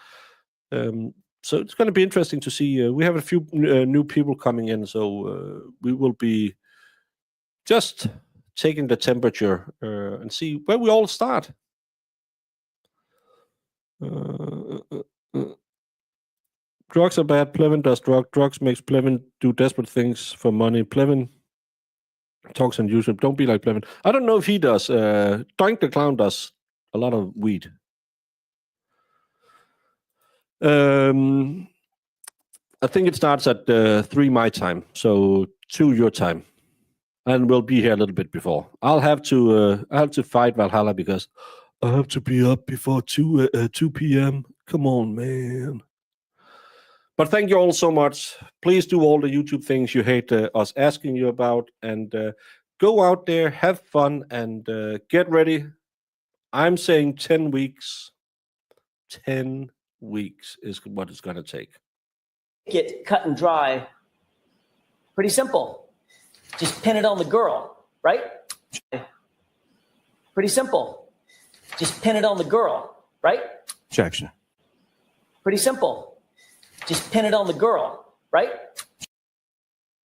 D: So it's going to be interesting to see. We have a few new people coming in, so we will be just taking the temperature and see where we all start. Drugs are bad. Plevin does drugs makes Plevin do desperate things for money. Plevin talks on YouTube. Don't be like Plevin. I don't know if he does. Doink the Clown does a lot of weed. I think it starts at 3 my time, so 2 your time, and we'll be here a little bit before. I'll have to fight Valhalla because I have to be up before 2 p.m. Come on, man. But thank you all so much. Please do all the YouTube things you hate us asking you about, and go out there, have fun, and get ready. I'm saying 10 weeks. 10 weeks is what it's going to take.
E: Get cut and dry. Pretty simple. Just pin it on the girl, right? Pretty simple. Just pin it on the girl, right?
F: Objection.
E: Pretty simple. Just pin it on the girl, right?